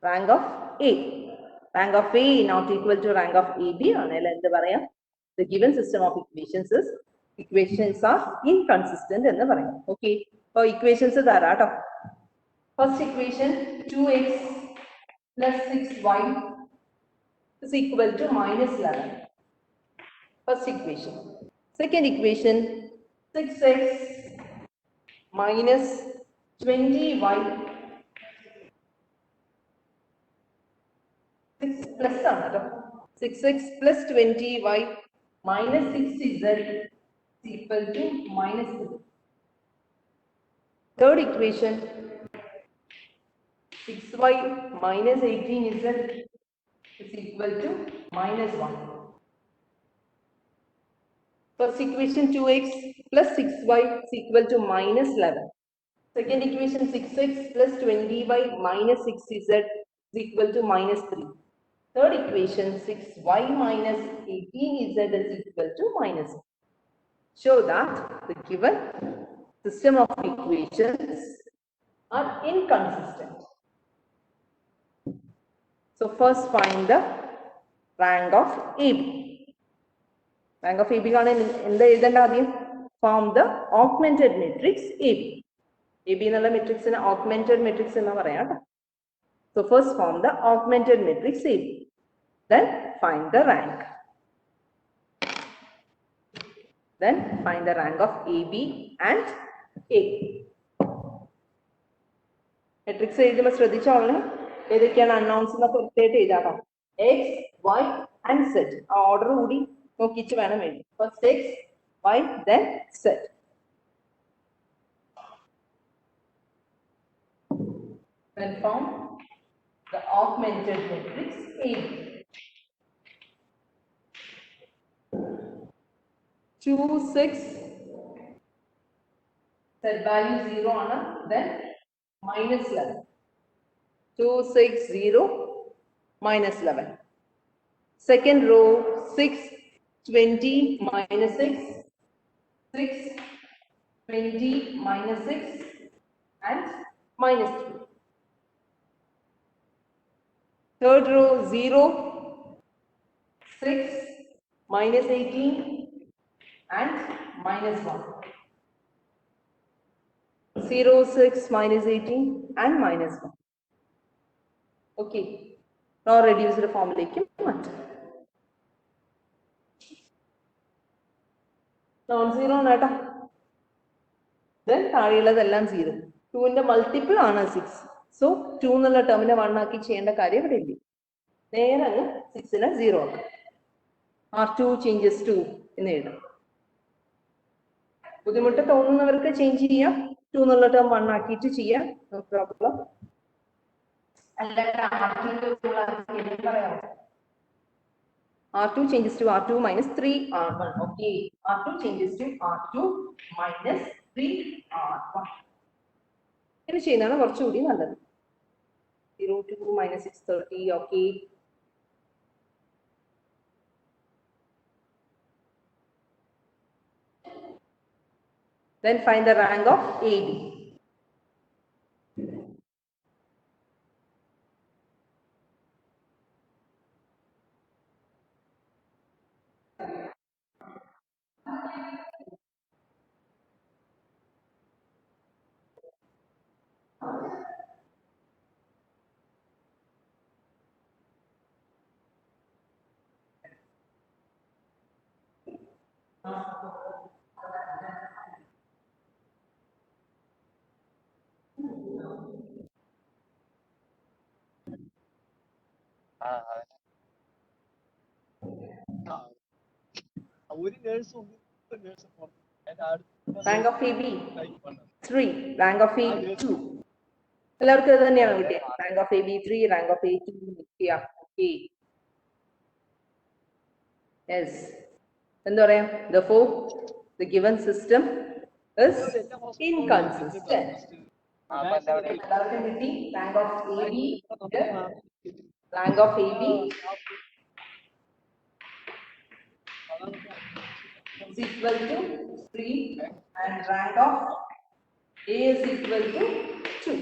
rank of A. Rank of A not equal to rank of AB ആണെങ്കിൽ എന്ത് പറയാം? The given system of equations are inconsistent എന്ന് പറയാം. Okay, so equations തരാം കേട്ടോ. First equation 2x plus 6y is equal to -11. First equation. Second equation 6x minus 20y 6 plus ആണ് കേട്ടോ. 6x plus 20y minus 6z is equal to -3. Third equation 6y minus 18z is equal to -1. First equation 2x plus 6y is equal to -11. Second equation 6x plus 20y minus 6z is equal to -3. Third equation 6y minus 18z is equal to -1. Show that the given system of equations are inconsistent. So first find the rank of AB. Rank of AB കാണാൻ എന്താ എഴുതേണ്ട ആദ്യം? Form the augmented matrix AB. AB എന്നുള്ള മെട്രിക്സിന് augmented matrix എന്ന് പറയാം കേട്ടോ. So first form the augmented matrix AB. Then find the rank. Then find the rank of AB and A. Matrix എഴുതുമ്പോൾ ശ്രദ്ധിച്ചോളണേ, ഏതൊക്കെയാണ് അൺനോൺസ് എന്നൊക്കെ വൃത്തിയായിട്ട് എഴുതാട്ടോ. X, Y and Z. ആ order കൂടി നോക്കിച്ച് വേണം എഴുതി. First X, Y, then Z. Then form the augmented matrix AB. 2, 6, Z value 0 ആണ്, then -11. 2, 6, 0, -11. Second row 6, 20, -6, 6, 20, -6 and -2. Third row 0, 6, -18 and -1. 0, 6, -18 and -1. Okay. Now reduced ഫോമിലേക്ക് മാറ്റാം. നോൺ സീറോ ആണ് കേട്ടോ. Then താഴെയുള്ളതെല്ലാം 0. 2ന്റെ multiple ആണ് 6. സോ 2 എന്നുള്ള ടേമിനെ 1 ആക്കി ചെയ്യേണ്ട കാര്യം ഇവിടെ ഇല്ല. നേരെ അങ്ങ് 6നെ 0 ആക്കാം. R2 changes to എന്ന് എഴുതാം. ബുദ്ധിമുട്ട് തോന്നുന്നവർക്ക് ചേഞ്ച് ചെയ്യാം. 2 എന്നുള്ള ടേം 1 ആക്കിയിട്ട് ചെയ്യാം. No problem. R2 changes to R2 minus 3R1. Okay. R2 changes to R2 minus 3R1. ഇത് ചെയ്യുന്നതാണ് കുറച്ചുകൂടി നല്ലത്. 0 to minus 630. Okay. Then find the rank of AB. Rank of AB 3, rank of A 2. എല്ലാവർക്കും ഇത് തന്നെയാണ് കിട്ടിയത്. Rank of AB 3, rank of A 2. Okay. Yes. എന്താ പറയാ? Therefore, the given system is inconsistent. എല്ലാവർക്കും കിട്ടി. Rank of AB, rank of AB is equal to 3 and rank of A is equal to 2.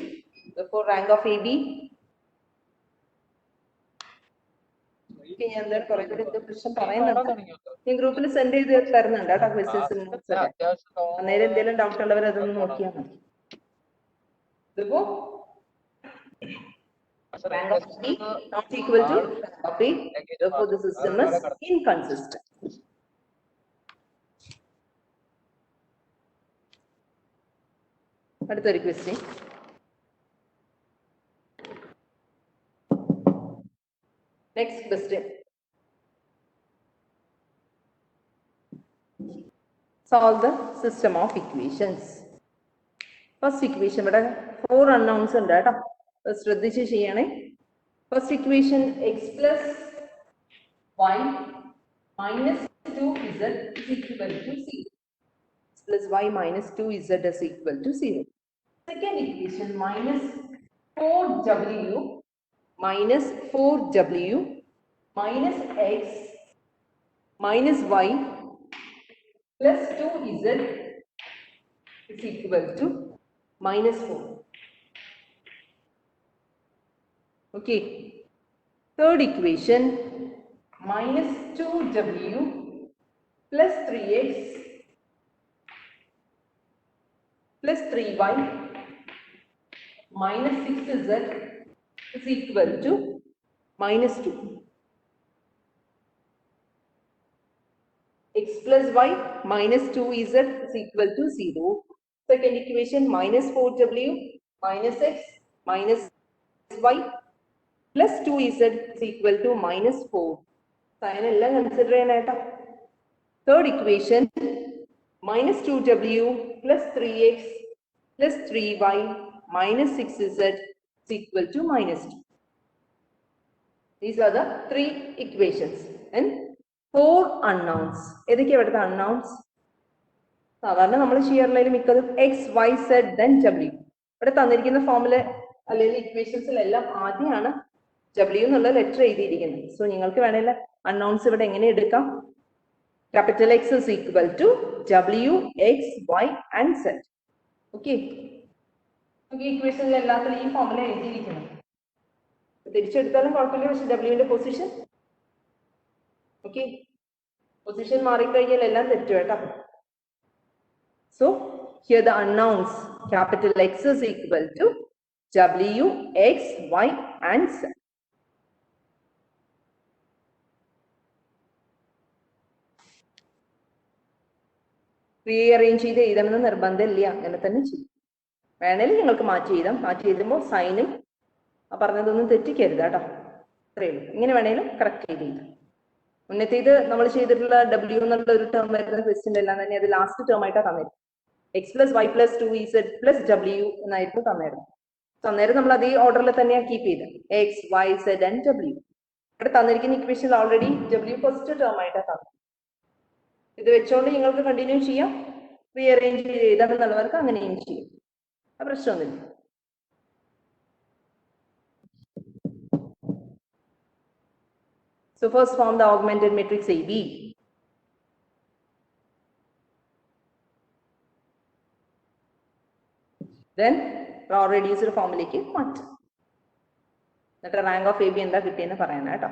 Therefore, rank of AB. ഞാൻ എന്തായാലും കുറെ കൂടി പ്രശ്നം പറയുന്നുണ്ട്. ഞാൻ ഗ്രൂപ്പിൽ സെൻഡ് ചെയ്ത് തരുന്നുണ്ട് കേട്ടോ ക്വസ്റ്റ്യൻസ്. അന്നേരം എന്തെങ്കിലും ഡൗട്ട് ഉള്ളവർ അതൊന്ന് നോക്കിയാൽ മതി. Therefore, rank of B not equal to rank of A. Therefore, the system is inconsistent. അടുത്തൊരു question. Next question. Solve the system of equations. First equation ഇവിടെ 4 unknowns ഉണ്ട് കേട്ടോ. ശ്രദ്ധിച്ച് ചെയ്യണേ. First equation x plus y minus 2z is equal to 0. X plus y minus 2z is equal to 0. Second equation minus 4w minus 4w minus x minus y plus 2z is equal to minus 4. Okay. Third equation minus 2w plus 3x plus 3y minus 6z is equal to minus 2. X plus y minus 2z is equal to 0. Second equation minus 4w minus x minus y plus 2z is equal to minus 4. Sign എല്ലാം consider ചെയ്യാനായിട്ടാ. Third equation minus 2w plus 3x plus 3y minus 6z is equal to minus 2. These are the 3 equations and 4 unknowns. ഏതൊക്കെയാ ഇവിടുത്തെ unknowns? സാധാരണ നമ്മൾ ചെയ്യാറുള്ളതിൽ മിക്കതും X Y Z then W. ഇവിടെ തന്നിരിക്കുന്ന ഫോമില് അല്ലെങ്കിൽ ഇക്വേഷൻസിലെല്ലാം ആദ്യമാണ് ഡബ്ല്യു എന്നുള്ള ലെറ്റർ എഴുതിയിരിക്കുന്നത്. സോ നിങ്ങൾക്ക് വേണമെങ്കിൽ അൺനൗൺസ് ഇവിടെ എങ്ങനെ എടുക്കാം? Capital X is equal to W X Y and Z. Okay, ഇക്വേഷനിൽ എല്ലാത്തിലും ഈ ഫോമില എഴുതിയിരിക്കുന്നത്. തിരിച്ചെടുത്താലും കുഴപ്പമില്ല, പക്ഷെ ഡബ്ല്യുവിന്റെ പൊസിഷൻ ഓക്കെ, പൊസിഷൻ മാറിക്കഴിഞ്ഞാൽ എല്ലാം തെറ്റു കേട്ടോ. So here the unknowns, capital X is equal to W, X, Y and Z. Rearrange ചെയ്ത് എഴുതണമെന്ന് നിർബന്ധമില്ല, അങ്ങനെ തന്നെ ചെയ്യും. വേണമെങ്കിൽ നിങ്ങൾക്ക് മാറ്റി എഴുതാം. മാറ്റി എഴുതുമ്പോൾ സൈനും പറഞ്ഞതൊന്നും തെറ്റിക്കരുത് കേട്ടോ. അത്രയേ ഉള്ളൂ. ഇങ്ങനെ വേണമെങ്കിലും കറക്റ്റ് ചെയ്ത് എഴുതാം. മുന്നത്തേത് നമ്മൾ ചെയ്തിട്ടുള്ള W എന്നുള്ള ഒരു ടേം വരുന്ന ക്വസ്റ്റ്യൻ എല്ലാം തന്നെ അത് ലാസ്റ്റ് ടേം ആയിട്ടാണ് തന്നിരുന്നത്. X plus Y plus 2Z plus W എന്നായിരുന്നു തന്നിരുന്നത്. അന്നേരം നമ്മൾ അതേ ഓർഡറിൽ തന്നെയാണ് കീപ്പ് ചെയ്തത്. X, Y, Z and W. ഇവിടെ തന്നിരിക്കുന്ന ഇക്വേഷനിൽ ഓൾറെഡി W ഫസ്റ്റ് ടേം ആയിട്ടാണ് തന്നത്. ഇത് വെച്ചോണ്ട് നിങ്ങൾക്ക് കണ്ടിന്യൂ ചെയ്യാം. റീഅറേഞ്ച് ചെയ്താണെന്നുള്ളവർക്ക് അങ്ങനെയും ചെയ്യും. ആ പ്രശ്നമൊന്നുമില്ല. So first form the augmented matrix AB. Then raw reduced ഫോമിലേക്ക് മാറ്റും. എന്നിട്ട് റാങ്ക് ഓഫ് AB എന്താ കിട്ടിയെന്ന് പറയാനാ കേട്ടോ.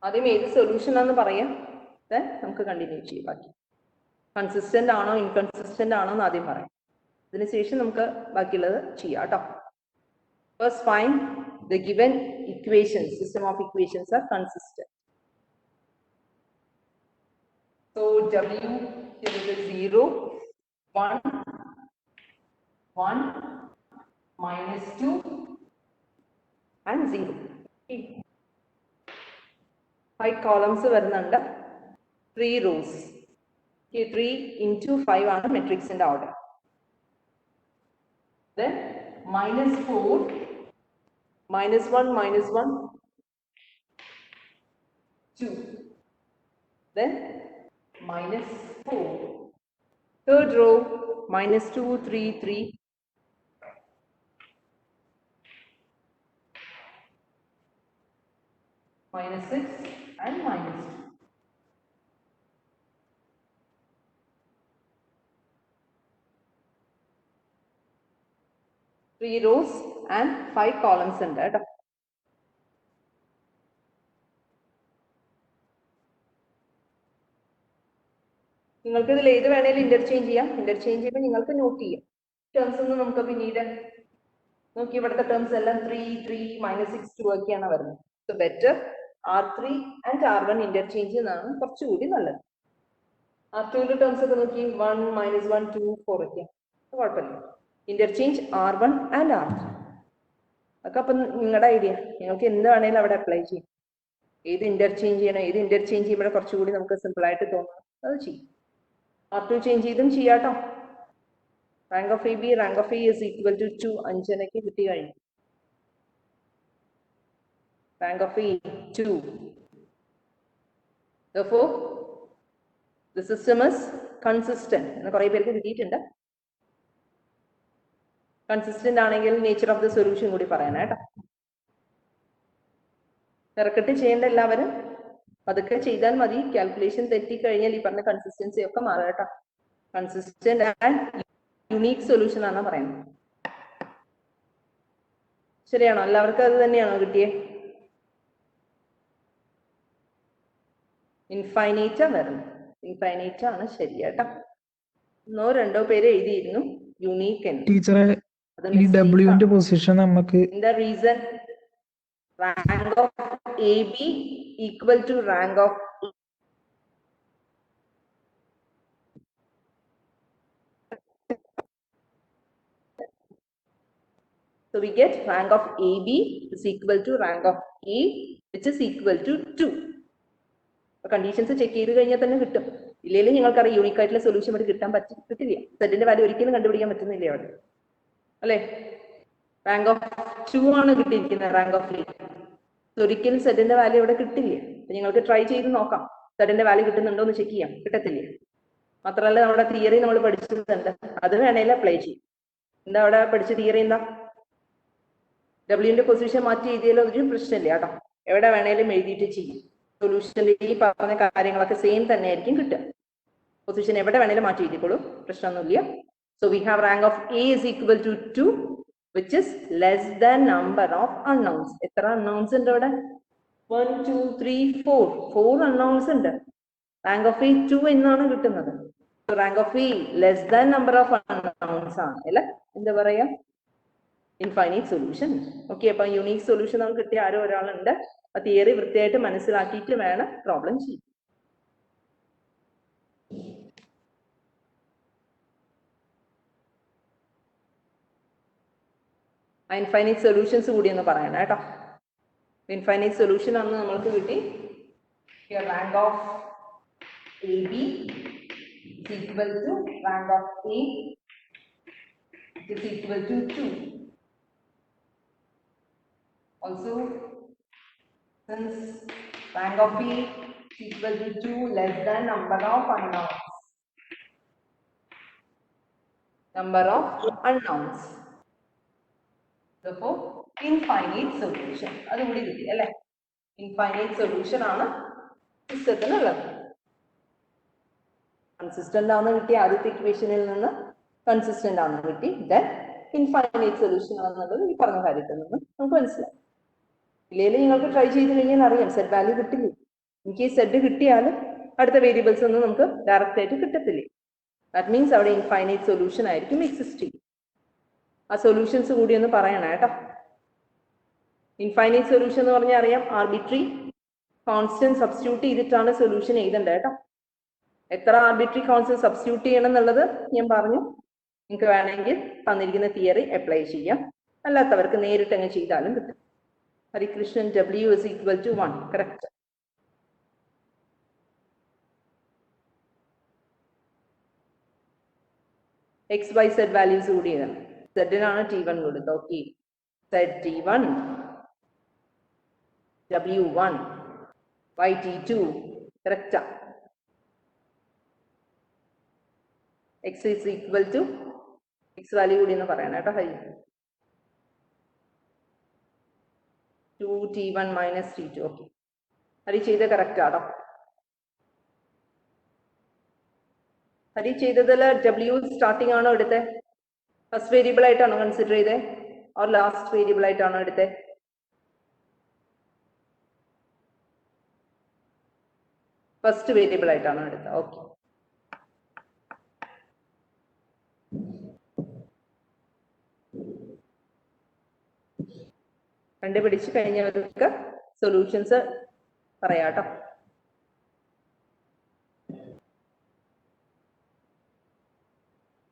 ആദ്യം ഏത് സൊല്യൂഷൻ ആണെന്ന് പറയാം. നമുക്ക് കണ്ടിന്യൂ ചെയ്യാം. ബാക്കി കൺസിസ്റ്റന്റ് ആണോ ഇൻകൺസിസ്റ്റന്റ് ആണോ എന്ന് ആദ്യം പറയാം. അതിനുശേഷം നമുക്ക് ബാക്കിയുള്ളത് ചെയ്യാം കേട്ടോ. First find the given equations, system of equations are consistent. So W is 0, 1, 1, -2 and 0. 5 columns വരുന്നുണ്ട്, 3 rows. 3 into 5 ആണ് മെട്രിക്സിന്റെ order. Then -4, -1, -1, 2. Then -4. Third row, -2, 3, 3. -6 and -2. Three rows and 5 columns ഉണ്ട് കേട്ടോ. നിങ്ങൾക്ക് ഇതിൽ ഏത് വേണേലും ഇന്റർചേഞ്ച് ചെയ്യാം. ഇന്റർചേഞ്ച് ചെയ്യുമ്പോൾ നിങ്ങൾക്ക് നോട്ട് ചെയ്യാം. ടേംസ് ഒന്നും നമുക്ക് പിന്നീട് നോക്കി. ഇവിടുത്തെ ടേംസ് എല്ലാം 3, 3, -6, 2 ഒക്കെയാണ് വരുന്നത്. So better R3 and R1 interchange ചെയ്യുന്നതാണ് കുറച്ചുകൂടി നല്ലത്. R2 ടേംസ് ഒക്കെ നോക്കി 1, -1, 2, 4 ഒക്കെയാണ്. കുഴപ്പമില്ല. ഇന്റർചേഞ്ച് R1 and R3 ഒക്കെ. അപ്പം നിങ്ങളുടെ ഐഡിയ, നിങ്ങൾക്ക് എന്ത് വേണേലും അവിടെ അപ്ലൈ ചെയ്യും. ഏത് ഇന്റർചേഞ്ച് ചെയ്യണം, ഏത് ഇന്റർചേഞ്ച് ചെയ്യുമ്പോൾ കുറച്ചുകൂടി നമുക്ക് സിമ്പിൾ ആയിട്ട് തോന്നണം, അത് ചെയ്യും. R2 ചേഞ്ച് ചെയ്തും ചെയ്യാട്ടോ. Rank of AB, rank of A is equal to 2. 5 എനിക്ക് കിട്ടി കഴിഞ്ഞു. Rank of A 2. Therefore the system is consistent എന്ന് കുറേ പേർക്ക് കിട്ടിയിട്ടുണ്ട്. കൺസിസ്റ്റന്റ് ആണെങ്കിൽ നേച്ചർ ഓഫ് ദ സൊല്യൂഷൻ കൂടി പറയാനാട്ടോ. തിരക്കിട്ട് ചെയ്യേണ്ട എല്ലാവരും അതൊക്കെ ചെയ്താൽ മതി. കാൽക്കുലേഷൻ തെറ്റിക്കഴിഞ്ഞാൽ ഈ പറഞ്ഞ കൺസിസ്റ്റൻസി ഒക്കെ മാറും കേട്ടോ. കൺസിസ്റ്റന്റ് ആൻഡ് യുണീക് സൊല്യൂഷൻ ആണ് പറയുന്നത്. ശരിയാണോ? എല്ലാവർക്കും അത് തന്നെയാണോ കിട്ടിയേ? ഇൻഫൈനൈറ്റ് ആണ് വരുന്നത്. ഇൻഫൈനൈറ്റ് ആണ് ശരി കേട്ടോ. 1 or 2 പേര് എഴുതിയിരുന്നു യുണീക്ക് എന്ന്. ടീച്ചറെ ഈ ഡബ്ല്യുവിന്റെ പൊസിഷൻ നമുക്ക് the reason rank of AB equal to rank of so we get rank of AB is equal to rank of A which is equal to 2. Conditions check ചെയ്ത് കഴിഞ്ഞാൽ തന്നെ കിട്ടും. ഇല്ലെങ്കിൽ നിങ്ങൾക്കറിയാം യൂണിക് ആയിട്ടുള്ള സൊല്യൂഷൻ ഇവിടെ കിട്ടില്ല. സെറ്റിന്റെ വാല്യൂ ഒരിക്കലും കണ്ടുപിടിക്കാൻ പറ്റുന്നില്ല അവിടെ അല്ലേ. റാങ്ക് ഓഫ് 2 ആണ് കിട്ടിയിരിക്കുന്നത്, റാങ്ക് ഓഫ് 3. ഒരിക്കലും സെറ്റിന്റെ വാല്യൂ ഇവിടെ കിട്ടില്ല. നിങ്ങൾക്ക് ട്രൈ ചെയ്ത് നോക്കാം, സെറ്റിന്റെ വാല്യൂ കിട്ടുന്നുണ്ടോ എന്ന് ചെക്ക് ചെയ്യാം. കിട്ടത്തില്ല. മാത്രമല്ല നമ്മുടെ തിയറി നമ്മൾ പഠിച്ചിട്ടുണ്ട്, അത് വേണേലും അപ്ലൈ ചെയ്യും. എന്താ അവിടെ പഠിച്ച തിയറി എന്താ? ഡബ്ല്യുവിന്റെ പൊസിഷൻ മാറ്റി എഴുതിയാലും ഒരു പ്രശ്നമില്ല കേട്ടോ. എവിടെ വേണേലും എഴുതിയിട്ട് ചെയ്യും. സൊല്യൂഷനിൽ ഈ പറഞ്ഞ കാര്യങ്ങളൊക്കെ സെയിം തന്നെ ആയിരിക്കും കിട്ടുക. പൊസിഷൻ എവിടെ വേണേലും മാറ്റി എഴുതിക്കോളൂ, പ്രശ്നമൊന്നുമില്ല. So we have rank of A is equal to 2 which is less than number of unknowns. എത്ര unknowns ഉണ്ട് അവിടെ? 1, 2, 3, 4 unknowns ഉണ്ട്. റാങ്ക് ഓഫ് A 2 എന്നാണ് കിട്ടുന്നത്. Rank of A less than number of unknowns ആണ് അല്ലെ. എന്താ പറയാ? Infinite solution. ഓക്കെ, അപ്പൊ യുണീക് സൊല്യൂഷൻ നമുക്ക് കിട്ടിയ ആരോ ഒരാളുണ്ട്. ആ തിയറി വൃത്തിയായിട്ട് മനസ്സിലാക്കിയിട്ട് വേണം പ്രോബ്ലം ചെയ്യാൻ. ഇൻഫൈനൈറ്റ് സൊല്യൂഷൻസ് കൂടി എന്ന് പറയണം കേട്ടോ. ഇൻഫൈനൈറ്റ് സൊല്യൂഷൻ ആണെന്ന് നമ്മൾക്ക് കിട്ടി. Rank of A B is equal to rank of A is equal to 2. Also, since rank of A is equal to 2 less than number of unknowns. Number of unknowns. Therefore, infinite solution. അത് കൂടി കിട്ടി അല്ലേ? Infinite solution ആണ് സിസ്റ്റത്തിനുള്ളത്. Consistent ആണെന്ന് കിട്ടി ആദ്യത്തെ ഇക്വേഷനിൽ നിന്ന്, കൺസിസ്റ്റന്റ് ആണെന്ന് കിട്ടി. ദെൻ ഇൻഫൈനൈറ്റ് സൊല്യൂഷൻ ആണെന്നുള്ളത് ഈ പറഞ്ഞ കാര്യത്തിൽ നിന്ന് നമുക്ക് മനസ്സിലായി. ഇല്ലെങ്കിൽ നിങ്ങൾക്ക് ട്രൈ ചെയ്ത് കഴിഞ്ഞാൽ അറിയാം സെറ്റ് വാല്യൂ കിട്ടില്ല. എനിക്ക് ഈ സെറ്റ് കിട്ടിയാൽ അടുത്ത വേരിയബിൾസ് ഒന്നും നമുക്ക് ഡയറക്റ്റ് ആയിട്ട് കിട്ടത്തില്ല. ദാറ്റ് മീൻസ് അവിടെ ഇൻഫൈനൈറ്റ് സൊല്യൂഷൻ ആയിരിക്കും എക്സിസ്റ്റ് ചെയ്യും. ആ സൊല്യൂഷൻസ് കൂടി ഒന്ന് പറയണം കേട്ടോ. ഇൻഫൈനൈറ്റ് സൊല്യൂഷൻ എന്ന് പറഞ്ഞാൽ അറിയാം ആർബിട്രറി കോൺസ്റ്റന്റ് സബ്സ്റ്റിറ്റ്യൂട്ട് ചെയ്തിട്ടാണ് സൊല്യൂഷൻ എഴുതേണ്ടത് കേട്ടോ. എത്ര ആർബിട്രറി കോൺസ്റ്റന്റ് സബ്സ്റ്റിറ്റ്യൂട്ട് ചെയ്യണം എന്നുള്ളത് ഞാൻ പറഞ്ഞു. നിങ്ങൾക്ക് വേണമെങ്കിൽ തന്നിരിക്കുന്ന തിയറി അപ്ലൈ ചെയ്യാം, അല്ലാത്തവർക്ക് നേരിട്ട് അങ്ങ് ചെയ്താലും കിട്ടും. Harikrishnan W is equal to 1. Correct. XYZ values കൂടി എഴുതണം. സെഡിനാണ് T1 കൊടുത്തത്. Okay, Z T1, W1, YT2 കറക്റ്റാ. X is equal to X value കൂടി എന്ന് പറയണം കേട്ടോ. Hari 2T1 minus T2. Okay, Hari ചെയ്ത് കറക്റ്റ് ആണോ? ഹരി ചെയ്തതിൽ W സ്റ്റാർട്ടിംഗ് ആണോ എടുത്തത്? ഫസ്റ്റ് വേരിയബിൾ ആയിട്ടാണോ കൺസിഡർ ചെയ്തത് ഓർ ലാസ്റ്റ് വേരിയബിൾ ആയിട്ടാണോ എടുത്തത്? ഫസ്റ്റ് വേരിയബിൾ ആയിട്ടാണോ എടുത്തത്? ഓക്കെ, കണ്ടുപിടിച്ച് കഴിഞ്ഞവർക്ക് സൊല്യൂഷൻസ് പറയാട്ടോ.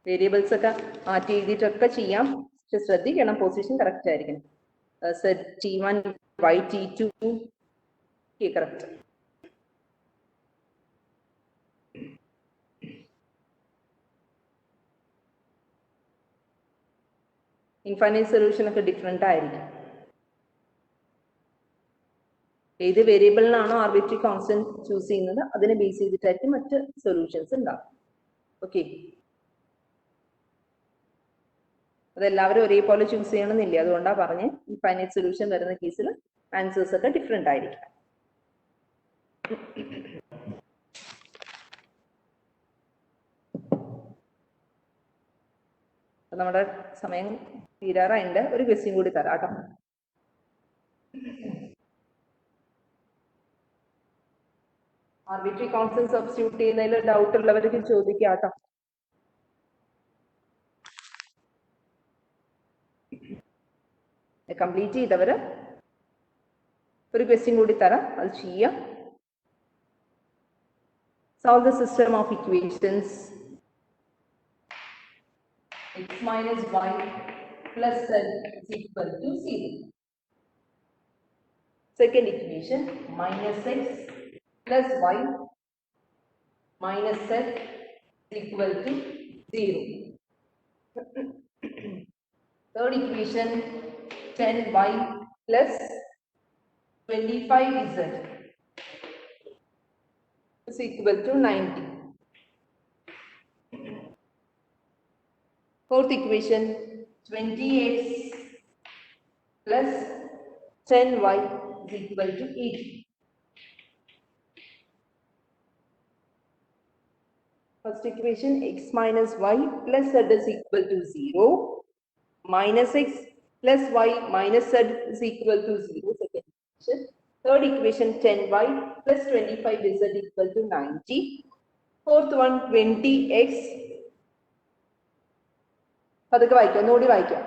വേരിയബിൾസ് ഒക്കെ മാറ്റി എഴുതിയിട്ടൊക്കെ ചെയ്യാം, പക്ഷെ ശ്രദ്ധിക്കണം പൊസിഷൻ കറക്റ്റ് ആയിരിക്കണം. T1 YT2 correct. Infinite solution ഒക്കെ ഡിഫറെന്റ് ആയിരിക്കും. ഏത് വേരിയബിളിനാണോ ആർബിട്രറി കോൺസ്റ്റന്റ് ചൂസ് ചെയ്യുന്നത് അതിനെ ബേസ് ചെയ്തിട്ടായിരിക്കും മറ്റ് സൊല്യൂഷൻസ് ഉണ്ടാവും. ഓക്കെ, അതെല്ലാവരും ഒരേപോലെ ചൂസ് ചെയ്യണമെന്നില്ല, അതുകൊണ്ടാണ് പറഞ്ഞ് ഇൻഫൈനൈറ്റ് സൊല്യൂഷൻ വരുന്ന കേസിൽ ആൻസേഴ്സ് ഒക്കെ ഡിഫറെന്റ് ആയിരിക്കും. നമ്മുടെ സമയം തീരാറായിട്ടുണ്ട്. ഒരു ക്വസ്റ്റ്യൻ കൂടി തരാം കേട്ടോ. ആർബിട്രറി കോൺസ്റ്റന്റ് സബ്സ്റ്റിറ്റ്യൂട്ട് ചെയ്യുന്നതിൽ ഡൗട്ട് ഉള്ളവർക്ക് ചോദിക്കാം കേട്ടോ. കംപ്ലീറ്റ് ചെയ്തവര് ഒരു ക്വസ്റ്റ്യൻ കൂടി തരാം, അത് ചെയ്യാം. Solve the system of equations x minus y plus z is equal to 0. Second equation, minus x plus y minus z is equal to 0. Third equation, 10y plus 25z is equal to 90. Fourth equation, 20x plus 10y is equal to 80. First equation, x minus y plus z is equal to 0. Minus x plus y minus z is equal to 0. Second equation. Third equation, 10y plus 25z equal to 90. Fourth one, 20x. അതൊക്കെ വായിക്കാം, ഒന്നുകൂടി വായിക്കാം.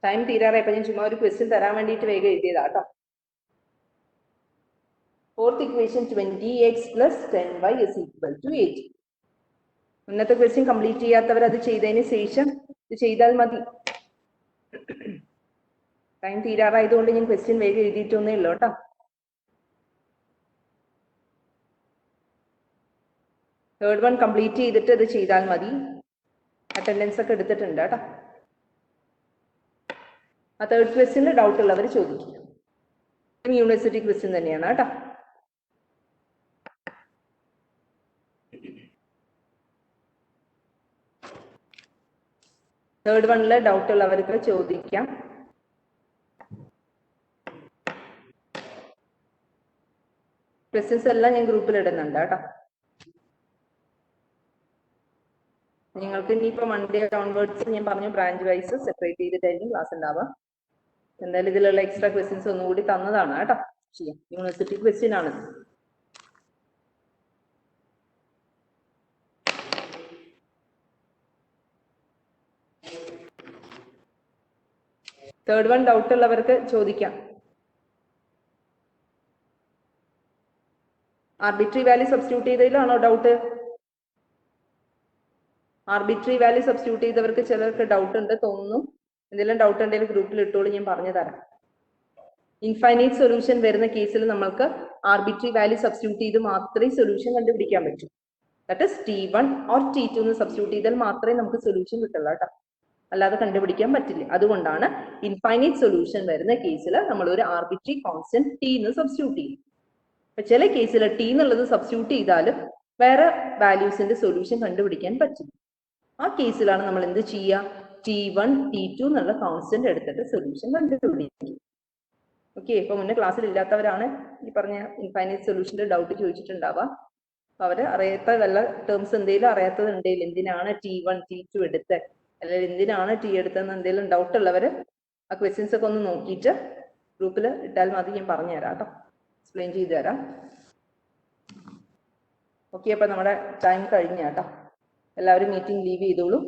Time തീരാറായി. ഇപ്പൊ ഞാൻ ചുമ്മാ ഒരു question തരാൻ വേണ്ടിയിട്ട് വേഗം എഴുതിയതാ കേട്ടോ. Fourth equation, 20x plus 10y is equal to 80. ഇന്നത്തെ ക്വസ്റ്റ്യൻ കംപ്ലീറ്റ് ചെയ്യാത്തവർ അത് ചെയ്തതിന് ശേഷം ഇത് ചെയ്താൽ മതി. ടൈം തീരാറായതുകൊണ്ട് ഞാൻ ക്വസ്റ്റ്യൻ വേഗം എഴുതിയിട്ടൊന്നേ ഉള്ളൂ കേട്ടോ. തേർഡ് വൺ കംപ്ലീറ്റ് ചെയ്തിട്ട് ഇത് ചെയ്താൽ മതി. അറ്റൻഡൻസ് ഒക്കെ എടുത്തിട്ടുണ്ട് കേട്ടോ. ആ തേർഡ് ക്വസ്റ്റ്യനിൽ ഡൗട്ട് ഉള്ളവർ ചോദിക്കുക. യൂണിവേഴ്സിറ്റി ക്വസ്റ്റ്യൻ തന്നെയാണ് കേട്ടോ. തേർഡ് വണ്ണില് ഡൗട്ട് ഉള്ളവർക്ക് ചോദിക്കാം. ക്വസ്റ്റ്യൻസ് എല്ലാം ഞാൻ ഗ്രൂപ്പിൽ ഇടുന്നുണ്ട് കേട്ടോ. നിങ്ങൾക്ക് ഇനിയിപ്പോ മൺഡേ ഓൺവേർഡ്സ് ഞാൻ പറഞ്ഞു ബ്രാഞ്ച് വൈസ് സെപ്പറേറ്റ് ചെയ്തിട്ടായിരിക്കും ക്ലാസ് ഉണ്ടാവുക. എന്തായാലും ഇതിലുള്ള എക്സ്ട്രാ ക്വസ്റ്റ്യൻസ് ഒന്നുകൂടി തന്നതാണ് കേട്ടോ. ചെയ്യാം, യൂണിവേഴ്സിറ്റി ക്വസ്റ്റ്യൻ ആണ്. തേർഡ് വൺ ഡൗട്ട് ഉള്ളവർക്ക് ചോദിക്കാം. ആർബിട്രറി വാല്യൂ സബ്സ്റ്റിറ്റ്യൂട്ട് ചെയ്തതിലാണോ ഡൗട്ട്? ആർബിട്രറി വാല്യൂ സബ്സ്റ്റിറ്റ്യൂട്ട് ചെയ്തവർക്ക് ചിലർക്ക് ഡൗട്ട് ഉണ്ട് തോന്നുന്നു. എന്തെങ്കിലും ഡൗട്ട് ഉണ്ടെങ്കിൽ ഗ്രൂപ്പിൽ ഇട്ടോളൂ, ഞാൻ പറഞ്ഞു തരാം. ഇൻഫൈനൈറ്റ് സൊല്യൂഷൻ വരുന്ന കേസിൽ നമ്മൾക്ക് ആർബിട്രറി വാല്യൂ സബ്സ്റ്റിറ്റ്യൂട്ട് ചെയ്ത് മാത്രമേ സൊല്യൂഷൻ കണ്ടുപിടിക്കാൻ പറ്റൂ. That is T1 or T2 എന്ന് സബ്സ്റ്റിറ്റ്യൂട്ട് ചെയ്താൽ മാത്രമേ നമുക്ക് സൊല്യൂഷൻ കിട്ടുള്ളൂ കേട്ടോ. അല്ലാതെ കണ്ടുപിടിക്കാൻ പറ്റില്ല. അതുകൊണ്ടാണ് ഇൻഫൈനൈറ്റ് സൊല്യൂഷൻ വരുന്ന കേസിൽ നമ്മൾ ഒരു ആർബിട്രറി കോൺസ്റ്റന്റ് T എന്ന് സബ്സ്റ്റിറ്റ്യൂട്ട് ചെയ്യും. അപ്പൊ ചില കേസിൽ T എന്നുള്ളത് സബ്സ്റ്റിറ്റ്യൂട്ട് ചെയ്താലും വേറെ വാല്യൂസിന്റെ സൊല്യൂഷൻ കണ്ടുപിടിക്കാൻ പറ്റില്ല. ആ കേസിലാണ് നമ്മൾ എന്ത് ചെയ്യുക? T1, T2 എന്നുള്ള കോൺസ്റ്റന്റ് എടുത്തിട്ട് സൊല്യൂഷൻ കണ്ടുപിടിക്കും. ഓക്കെ, ഇപ്പൊ മുന്നേ ക്ലാസ്സിൽ ഇല്ലാത്തവരാണ് ഈ പറഞ്ഞ ഇൻഫൈനൈറ്റ് സൊല്യൂഷന്റെ ഡൗട്ട് ചോദിച്ചിട്ടുണ്ടാവുക. അപ്പൊ അവര് അറിയാത്ത വല്ല ടേംസ് എന്തെങ്കിലും അറിയാത്തത് ഉണ്ടെങ്കിൽ എന്തിനാണ് T1, T2 എടുത്തത്, അല്ലെങ്കിൽ എന്തിനാണ് T എടുത്തതെന്ന് എന്തെങ്കിലും ഡൗട്ട് ഉള്ളവര് ആ ക്വസ്റ്റ്യൻസ് ഒക്കെ ഒന്ന് നോക്കിയിട്ട് ഗ്രൂപ്പിൽ ഇട്ടാൽ മതി, ഞാൻ പറഞ്ഞു തരാം കേട്ടോ, എക്സ്പ്ലെയിൻ ചെയ്തു തരാം. ഓക്കെ, അപ്പൊ നമ്മുടെ ടൈം കഴിഞ്ഞ കേട്ടോ. എല്ലാവരും മീറ്റിംഗ് ലീവ് ചെയ്തോളൂ.